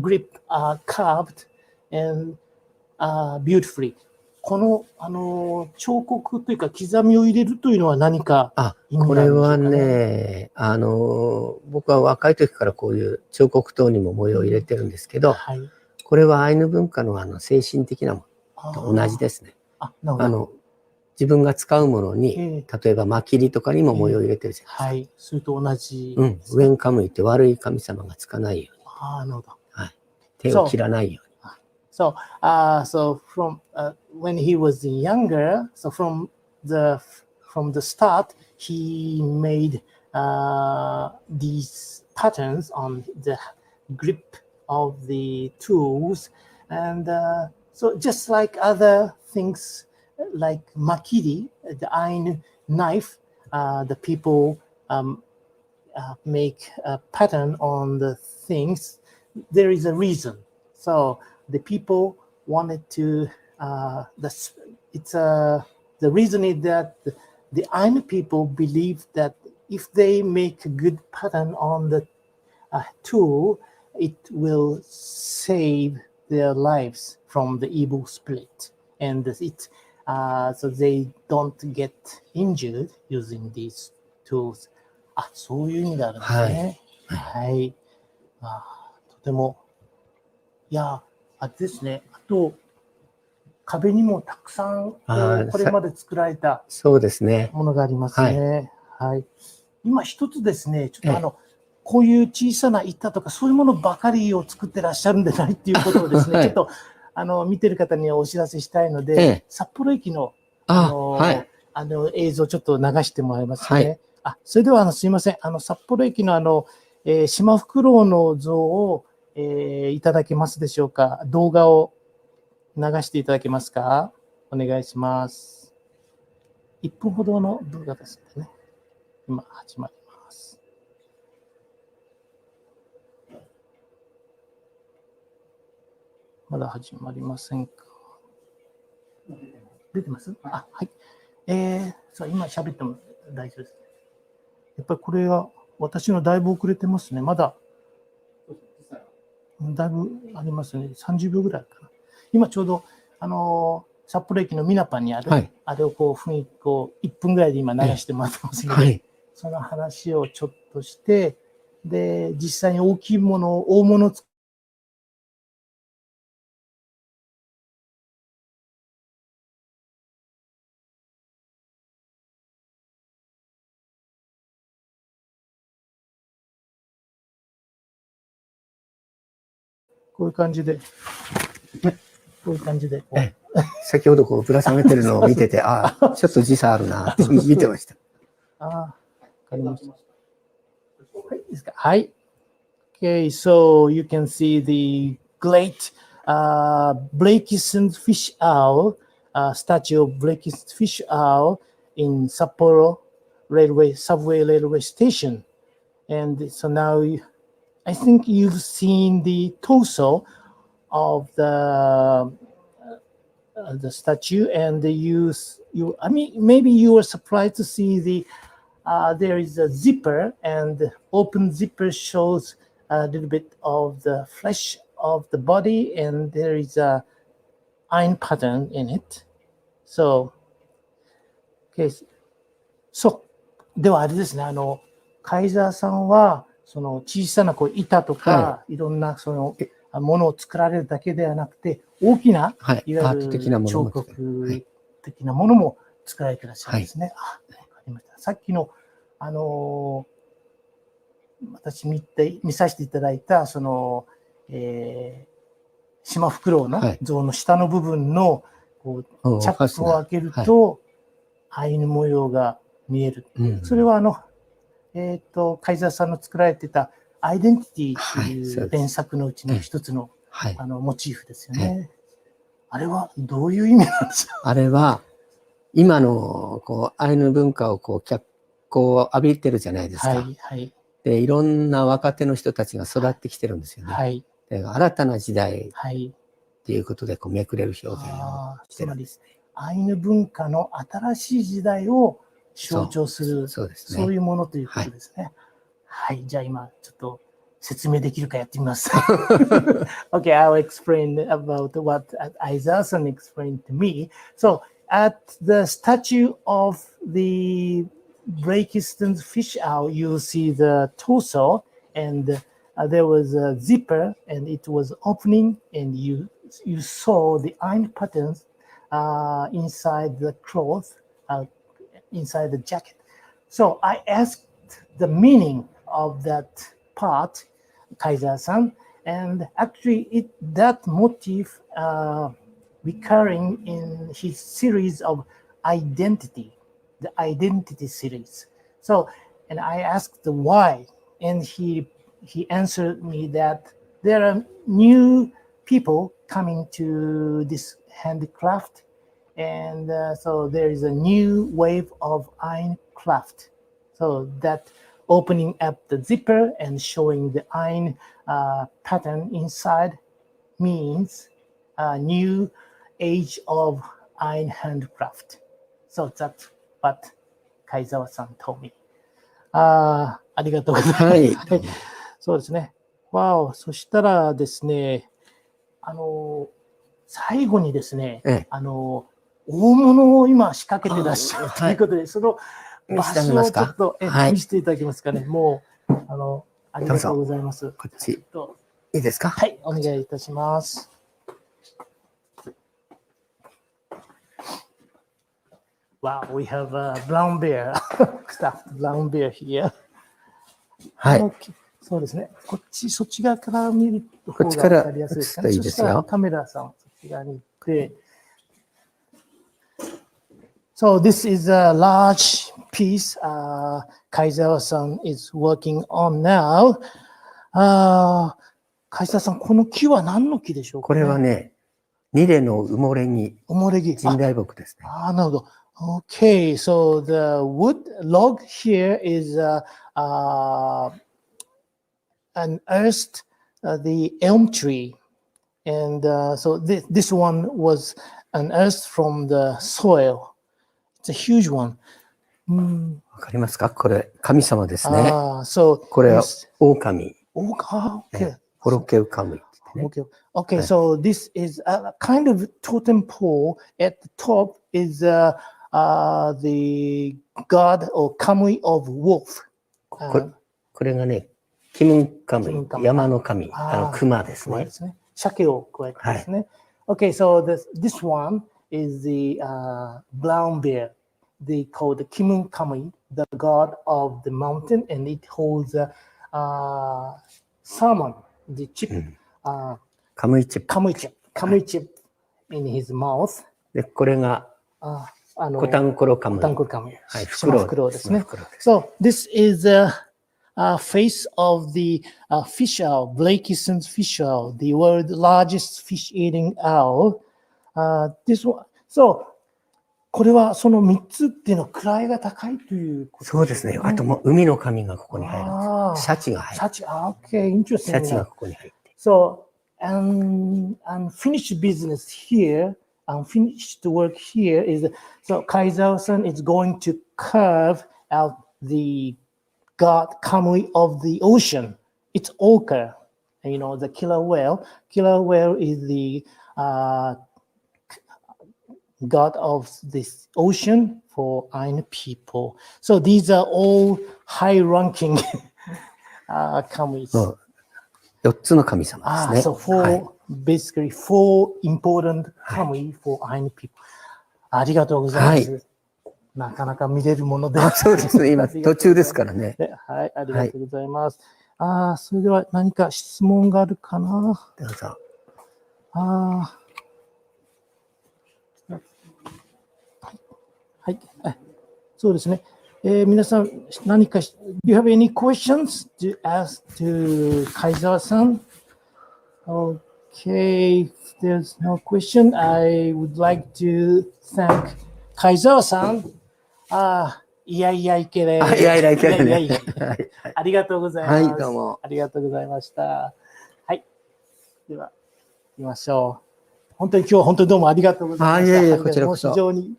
grip are carved and beautifully. この、彫刻というか刻みを入れるというのは何か意味こがあるんでしょうかれはね。ね、僕は若い時からこういう彫刻刀にも模様を入れてるんですけど、はい。これはアイヌ文化の精神的なものと同じですね。なるほど。自分が使うものに、例えばマキリとかにも模様を入れてるじゃないですか。はい。それと同じ。上に向いて悪い神様がつかないように。なるほど。はい。手を切らないように。So, from when he was younger, so from the start, he made these patterns on the grip of the tools, and so just like other things like makiri, the iron knife, the people make a pattern on the things. There is a reason. So the people wanted to. The reason is that the Ainu people believe that if they make a good pattern on the tool, it will save their lives from the evil spirit, and so they don't get injured using these tools. そういう意味があるんですね。はい。とても。いや、あれですね。あと、壁にもたくさんこれまで作られたものがありますね。はい。今一つですね、ちょっとこういう小さな板とかそういうものばかりを作ってらっしゃるんでないっていうことをですね、ちょっと見てる方にはお知らせしたいので、札幌駅の映像をちょっと流してもらいますね。それではすいません。札幌駅のシマフクロウの像をいただけますでしょうか。動画を流していただけますか。お願いします。1分ほどの動画ですね。今始まります。まだ始まりませんか。出てます？はい。そう、今喋っても大丈夫です。やっぱりこれは私のだいぶ遅れてますね。まだだいぶありますね。30秒ぐらいかな。今ちょうど札幌駅のミナパにある、あれをこう雰囲気1分ぐらいで今流してもらってますので、その話をちょっとして、で実際に大きいもの大物をこういう感じで、こういう感じで。先ほどこうぶら下げてるのを見てて、ちょっと時差あるなって見てました。わかりました。はい、いいですか。はい。Okay, so you can see the great Blakiston fish owl, statue of Blakiston fish owl in Sapporo subway railway station. And so now I think you've seen the torso of the statue, and I mean, maybe you were surprised to see there is a zipper, and open zipper shows a little bit of the flesh of the body, and there is a iron pattern in it. So, okay. So, ではあれですね、カイザーさんはその小さな板とか、いろんなそのものを作られるだけではなくて、大きな、いわゆる彫刻的なものも作られていらっしゃるんですね。わかりました。さっきの私見させていただいたそのシマフクロウの像の下の部分のチャックを開けるとアイヌ模様が見える。それはカイザーさんの作られてたアイデンティティっていう連作のうちの一つの、モチーフですよね。あれはどういう意味なんですか？あれは今のアイヌ文化を脚光を浴びてるじゃないですか。でいろんな若手の人たちが育ってきてるんですよね。で新たな時代っていうことでめくれる表現をしてるんですね。アイヌ文化の新しい時代を象徴するそういうものということですね。はい、じゃあ今、ちょっと説明できるかやってみます。Okay, I'll explain about what Aizawa-san explained to me. So, at the statue of the Blakiston's fish owl, you see the torso, and there was a zipper, and it was opening, and you saw the iron patterns inside the cloth, inside the jacket. So I asked the meaning of that part, Kaiser-san, and actually that motif recurring in his series of identity, the identity series. So, and I asked why, and he answered me that there are new people coming to this handicraft, and so there is a new wave of iron craft. So that opening up the zipper and showing the iron pattern inside means a new age of iron handcraft. So that's what Kaizawa-san told me. ありがとうございます。はい。そうですね。わお、そしたらですね、最後にですね、大物を今仕掛けてらっしゃるということで、その場所をちょっと見せていただけますかね。もう、ありがとうございます。こっち。いいですか？はい、お願いいたします。Wow, we have a brown bear, stuffed brown bear here. はい。そうですね。そっち側から見る方が分かりやすいですかね。そしたらカメラさん、そっち側に行って。So this is a large piece Kaizawa-san is working on now. Kaizawa-san、この木は何の木でしょうか、ね、これはね、ニレの埋もれ木。埋もれ木。神代木ですね。なるほど。Okay, so the wood log here is unearthed the elm tree, and so this one was unearthed from the soil. It's a huge one. わかりますか？これ神様ですね。So これは狼。Okay. ホロケウカムイ。Okay, so this is a kind of totem pole. At the top is the god or kamui of wolf. これがね、キムンカムイ、山の神、熊ですね。鮭を加えてですね。Okay, so this one is the brown bear. They call the Kimun Kamui, the god of the mountain, and it holds a salmon, the chip. カムイチップ。カムイチップ in his mouth. で、これがコタンコロカムイ。はい、フクロウですね。So this is the face of the fish owl, Blakiston's fish owl, the world's largest fish-eating owl. This one, so これはその3つっていうのは位が高いということですね。そうですね。あとも海の神がここに入るんです。シャチが入る。Okay, interesting. シャチがここに入って。So, unfinished business here, unfinished work here is, so Kaizawa-san is going to carve out the god Kamui of the ocean. It's ochre, you know, the killer whale. Killer whale is the god of this ocean for Ainu people. So these are all high-ranking Kamuis. 4つの神様ですね。So basically four important Kamui for Ainu people. ありがとうございます。なかなか見れるもので。そうですね。今途中ですからね。はい、ありがとうございます。それでは何か質問があるかな。どうぞ。はい、そうですね。皆さん、何か、do you have any questions to ask to Kaizawa-san? Okay, if there's no question, I would like to thank Kaizawa-san. いやいやいけれ。ありがとうございます。はい、どうも。ありがとうございました。はい。では、行きましょう。本当に今日は本当にどうもありがとうございました。こちらこそ。非常に、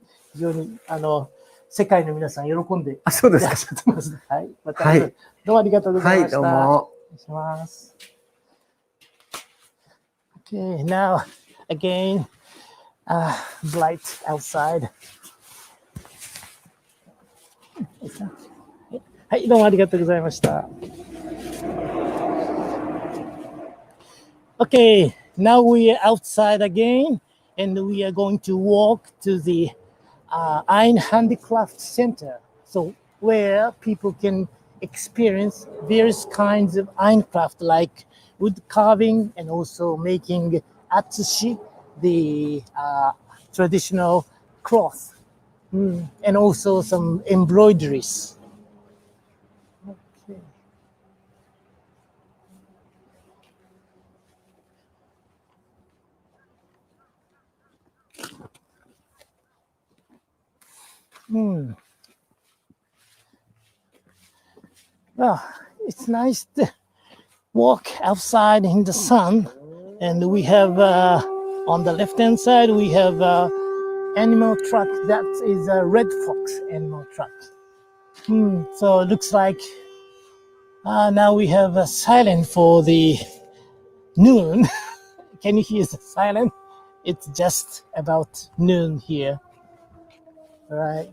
世界の皆さん喜んでいあ、そうですか。らっしゃってます。はい。また、はいどうもありがとうございました。はい、どうも。お願いします。Okay, now again, bright outside. はい、どうもありがとうございました。Okay, now we are outside again, and we are going to walk to the Ainu Handicraft Center, so where people can experience various kinds of Ainu craft, like wood carving and also making atsushi, the traditional cloth, and also some embroideries. Okay. Well, it's nice to walk outside in the sun, and we have on the left-hand side we have animal truck that is a red fox animal truck. So it looks like now we have a siren for the noon. Can you hear the siren? It's just about noon here. Right.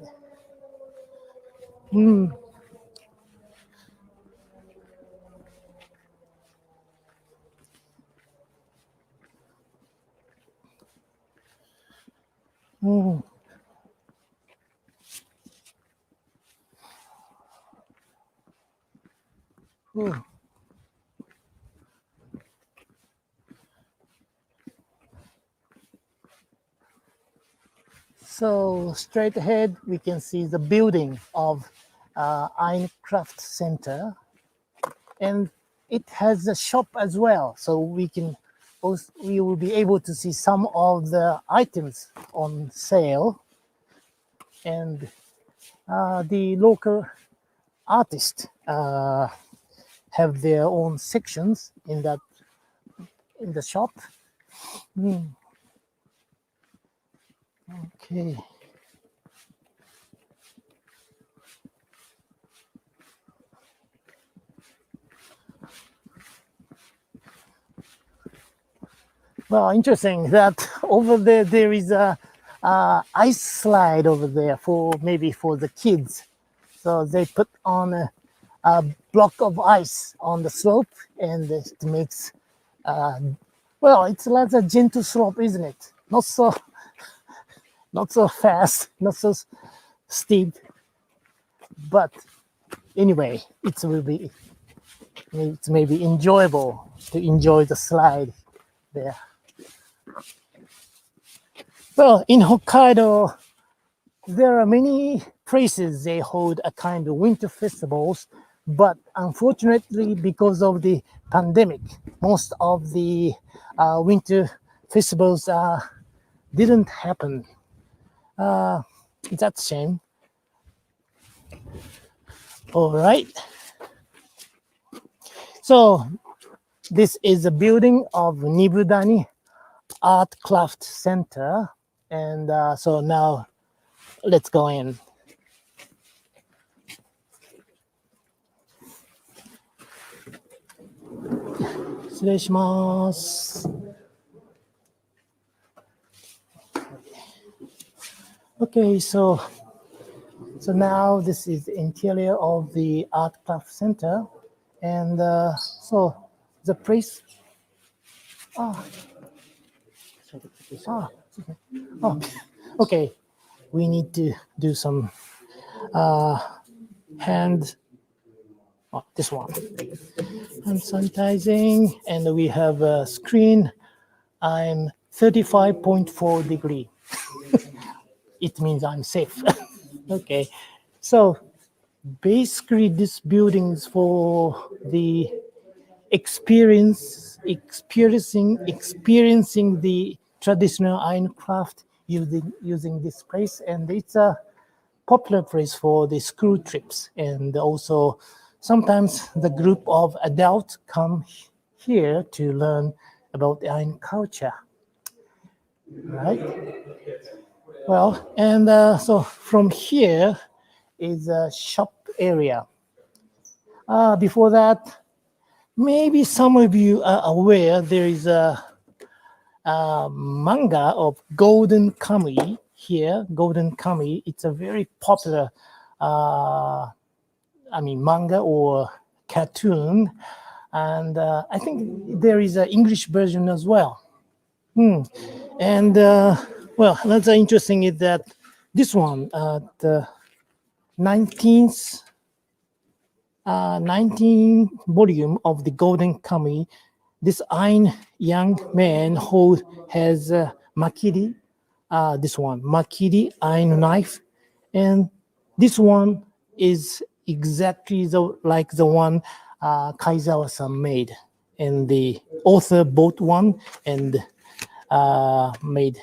So straight ahead, we can see the building of Ainu Craft Center, and it has a shop as well. So we will be able to see some of the items on sale, and the local artists have their own sections in the shop. Okay. Well, interesting that over there is a ice slide over there for maybe for the kids. So they put on a block of ice on the slope, and it makes well, it's like a gentle slope, isn't it? Not so fast, not so steep, but anyway, it's maybe enjoyable to enjoy the slide there. Well, in Hokkaido, there are many places they hold a kind of winter festivals, but unfortunately, because of the pandemic, most of the winter festivals didn't happen. That's a shame. All right. So this is a building of Nibudani Art Craft Center, and so now let's go in. Okay, so now this is the interior of the Art Craft Center, and so the place. Okay. We need to do some hand. This one. Hand sanitizing, and we have a screen. I'm 35.4 degree. It means I'm safe. Okay. So basically, this building is for the experiencing the traditional Ainu craft using this place, and it's a popular place for the school trips, and also sometimes the group of adults come here to learn about the Ainu culture, right? Well, and so from here is a shop area. Before that, maybe some of you are aware there is a manga of Golden Kamuy here. Golden Kamuy. It's a very popular, manga or cartoon, and I think there is an English version as well. And another interesting is that this one, the 19th 19 volume of the Golden Kamuy, this young man who has makiri, this one, makiri Ainu knife, and this one is exactly like the one Kaizawa-san made, and the author bought one and made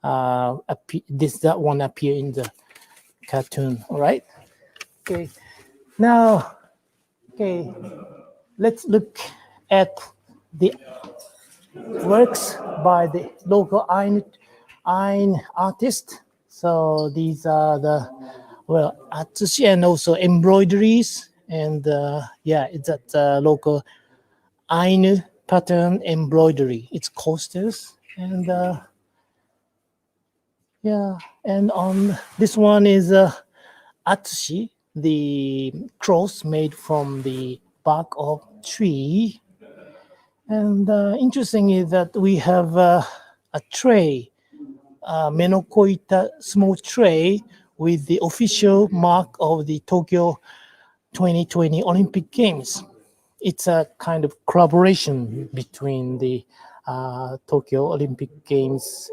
that one appear in the cartoon. All right. Okay. Now, let's look at the works by the local Ainu artist. So these are the atsushi and also embroideries, and it's that local Ainu pattern embroidery. It's coasters, and and on this one is atsushi, the cross made from the bark of tree. And interesting is that we have a tray, menokoita small tray with the official mark of the Tokyo 2020 Olympic Games. It's a kind of collaboration between the Tokyo Olympic Games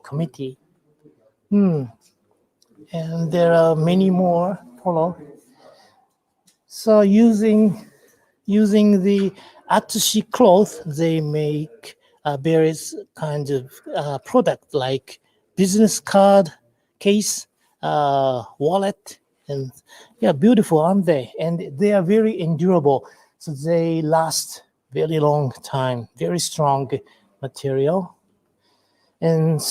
committee. And there are many more follow. So using the atsushi cloth, they make various kinds of products like business card, case, wallet, and beautiful, aren't they? And they are very endurable, so they last very long time. Very strong material, and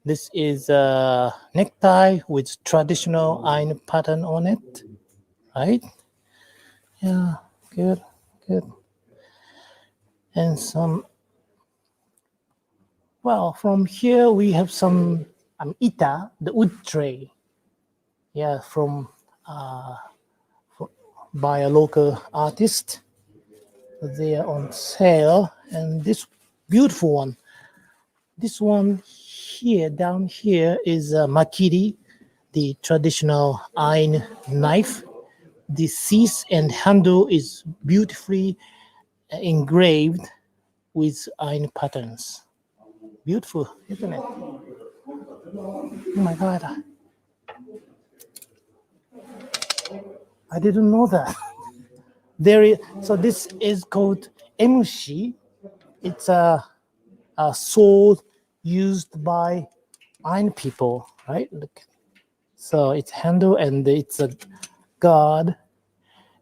this is a necktie with traditional Ainu pattern on it, right? Yeah, good. And from here we have some ita, the wood tray. Yeah, by a local artist. They are on sale, and this beautiful one. This one here, down here, is makiri, the traditional Ainu knife. The seize and handle is beautifully engraved with Ainu patterns. Beautiful, isn't it? Oh my God. I didn't know that. So this is called emushi. It's a sword used by Ainu people, right? Look. So it's handle and it's a guard.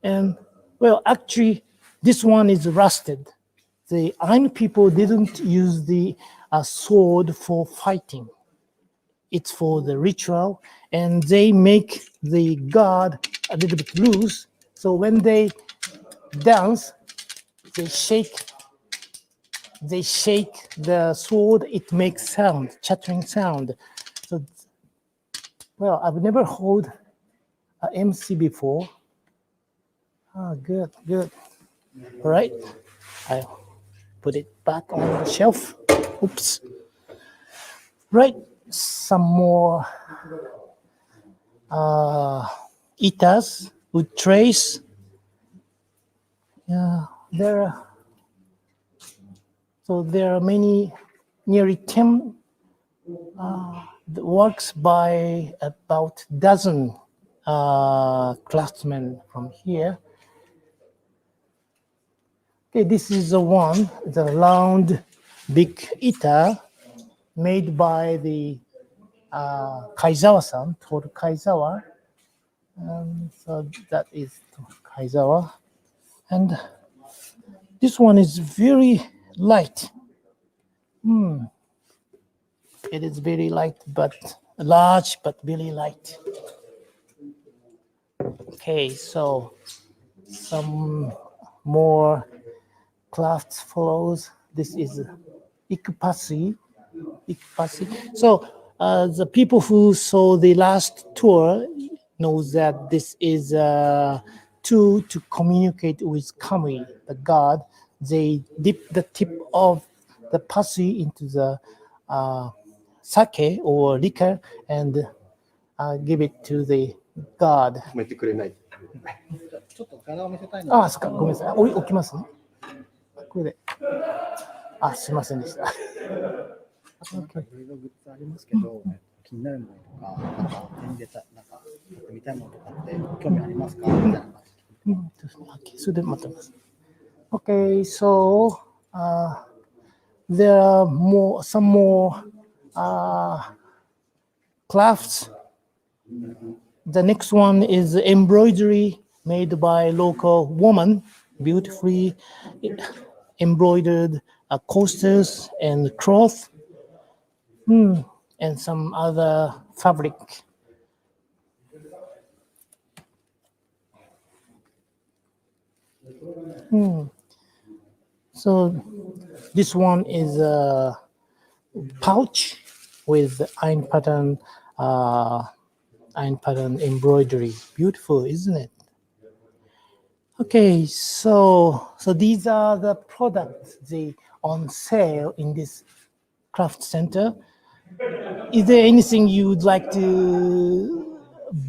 And actually, this one is rusted. The Ainu people didn't use the sword for fighting. It's for the ritual, and they make the guard a little bit loose. So when they dance, they shake the sword. It makes sound, chattering sound. So, I've never held an MC before. Good. All right, I'll put it back on the shelf. Oops. Right, some more itas, wood trays. Yeah, there are many, nearly 10 works by about a dozen craftsmen from here. Okay, this is the round, big ita made by the Kaizawa-san, Toru Kaizawa. So that is Kaizawa. And this one is very light. It is very light, but large but very light. Okay, so some more crafts follows. This is ikupasi. So the people who saw the last tour knows that this is a tool to communicate with kami, the god. They dip the tip of the pasi into the sake or liquor and give it to the god. 止めてくれない。ちょっと柄を見せたいので。あ、そっか、ごめんなさい。置きますね。これで。あ、すいませんでした。あとなんかいろいろグッズありますけど、気になるものとか、なんか手に入れた、なんか買ってみたいものとかって興味ありますかみたいな感じ。Okay, それで待ってます。Okay, so there are some more crafts. The next one is embroidery made by local woman, beautifully embroidered coasters and cloth, and some other fabric. So this one is a pouch with iron pattern embroidery. Beautiful, isn't it? Okay, so these are the products on sale in this craft center. Is there anything you would like to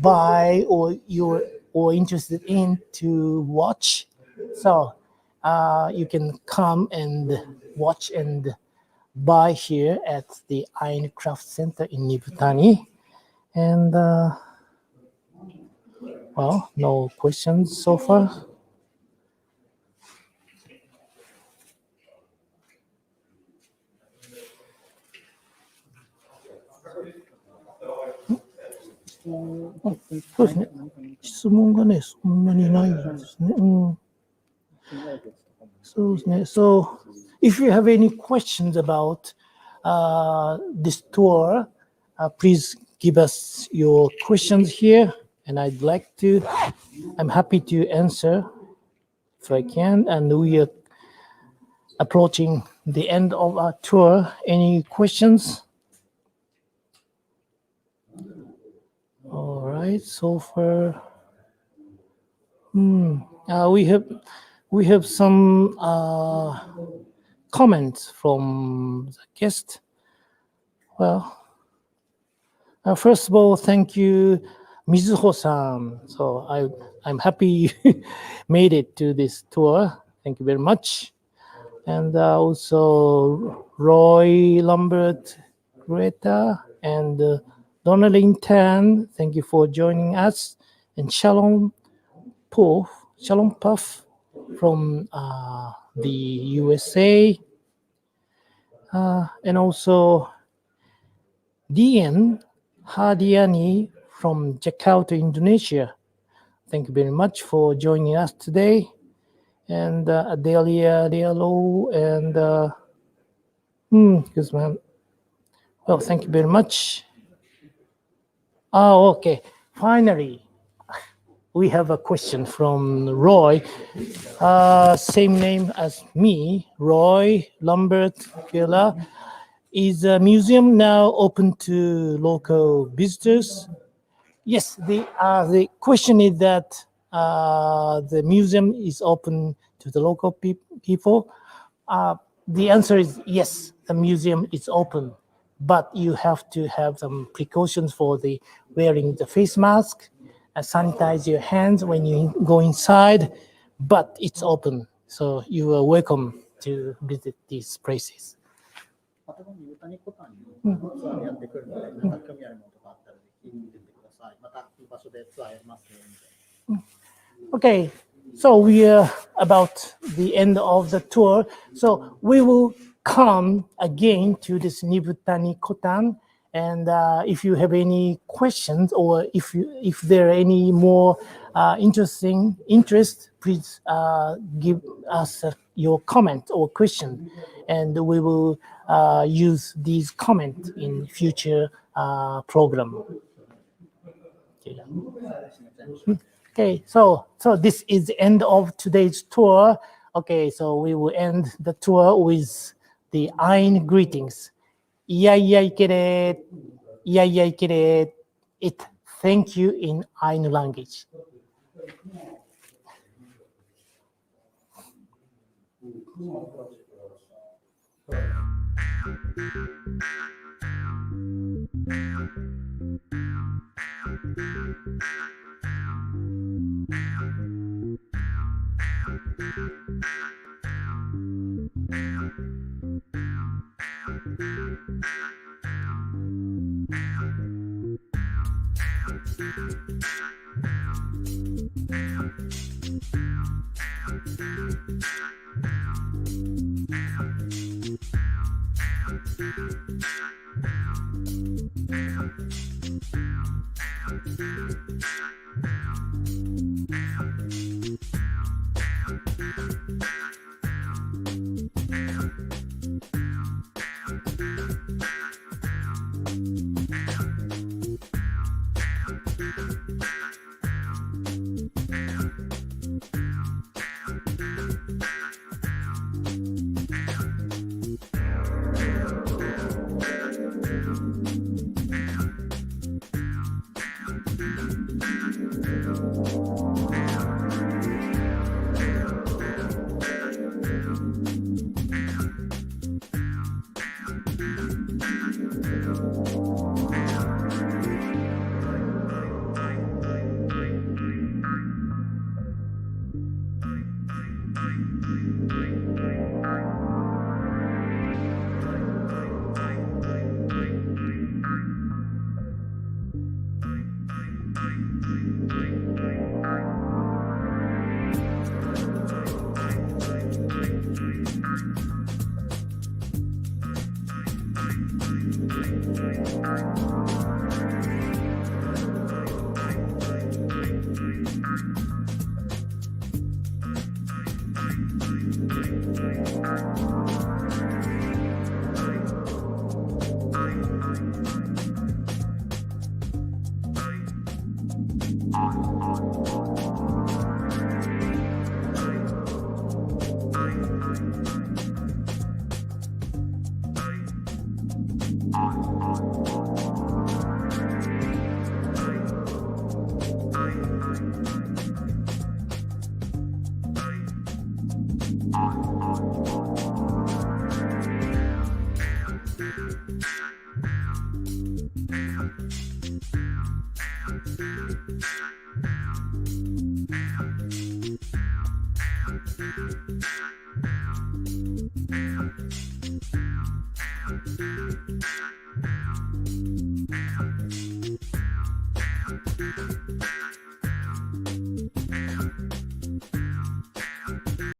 buy or you're interested in to watch? So you can come and watch and buy here at the Ainu Craft Center in Nibutani. And well, no questions so far. Oh, そうですね。質問がね、そんなにないですね。そうですね。So, if you have any questions about this tour, please give us your questions here, and I'm happy to answer if I can. And we are approaching the end of our tour. Any questions? All right, so far, we have some comments from the guest. Well, first of all, thank you, Mizuho-san. So I'm happy you made it to this tour. Thank you very much. And also Roy Lambert, Greta, and Donalyn Tan, thank you for joining us. And Shalom Puff from the USA. And also Dian Hadiani from Jakarta, Indonesia. Thank you very much for joining us today. And Adelia Diallo and well, thank you very much. Okay. Finally, we have a question from Roy. Same name as me, Roy Lambert Villa. Is the museum now open to local visitors? Yes, the question is that the museum is open to the local people. The answer is yes, the museum is open, but you have to have some precautions for the wearing the face mask, sanitize your hands when you go inside, but it's open, so you are welcome to visit these places. またニブタニコタンにツアーやってくるので、なんか興味あるものとかあったらぜひ見てみてください。またいい場所でツアーやりますよみたいな。Okay, so we are about the end of the tour. So we will come again to this Nibutani Kotan And if you have any questions, or if there are any more interest, please give us your comment or question, and we will use these comments in future program. Okay, so this is the end of today's tour. Okay, so we will end the tour with the Ainu greetings. Iya iya ikere, iya iya ikere. It thank you in Ainu language.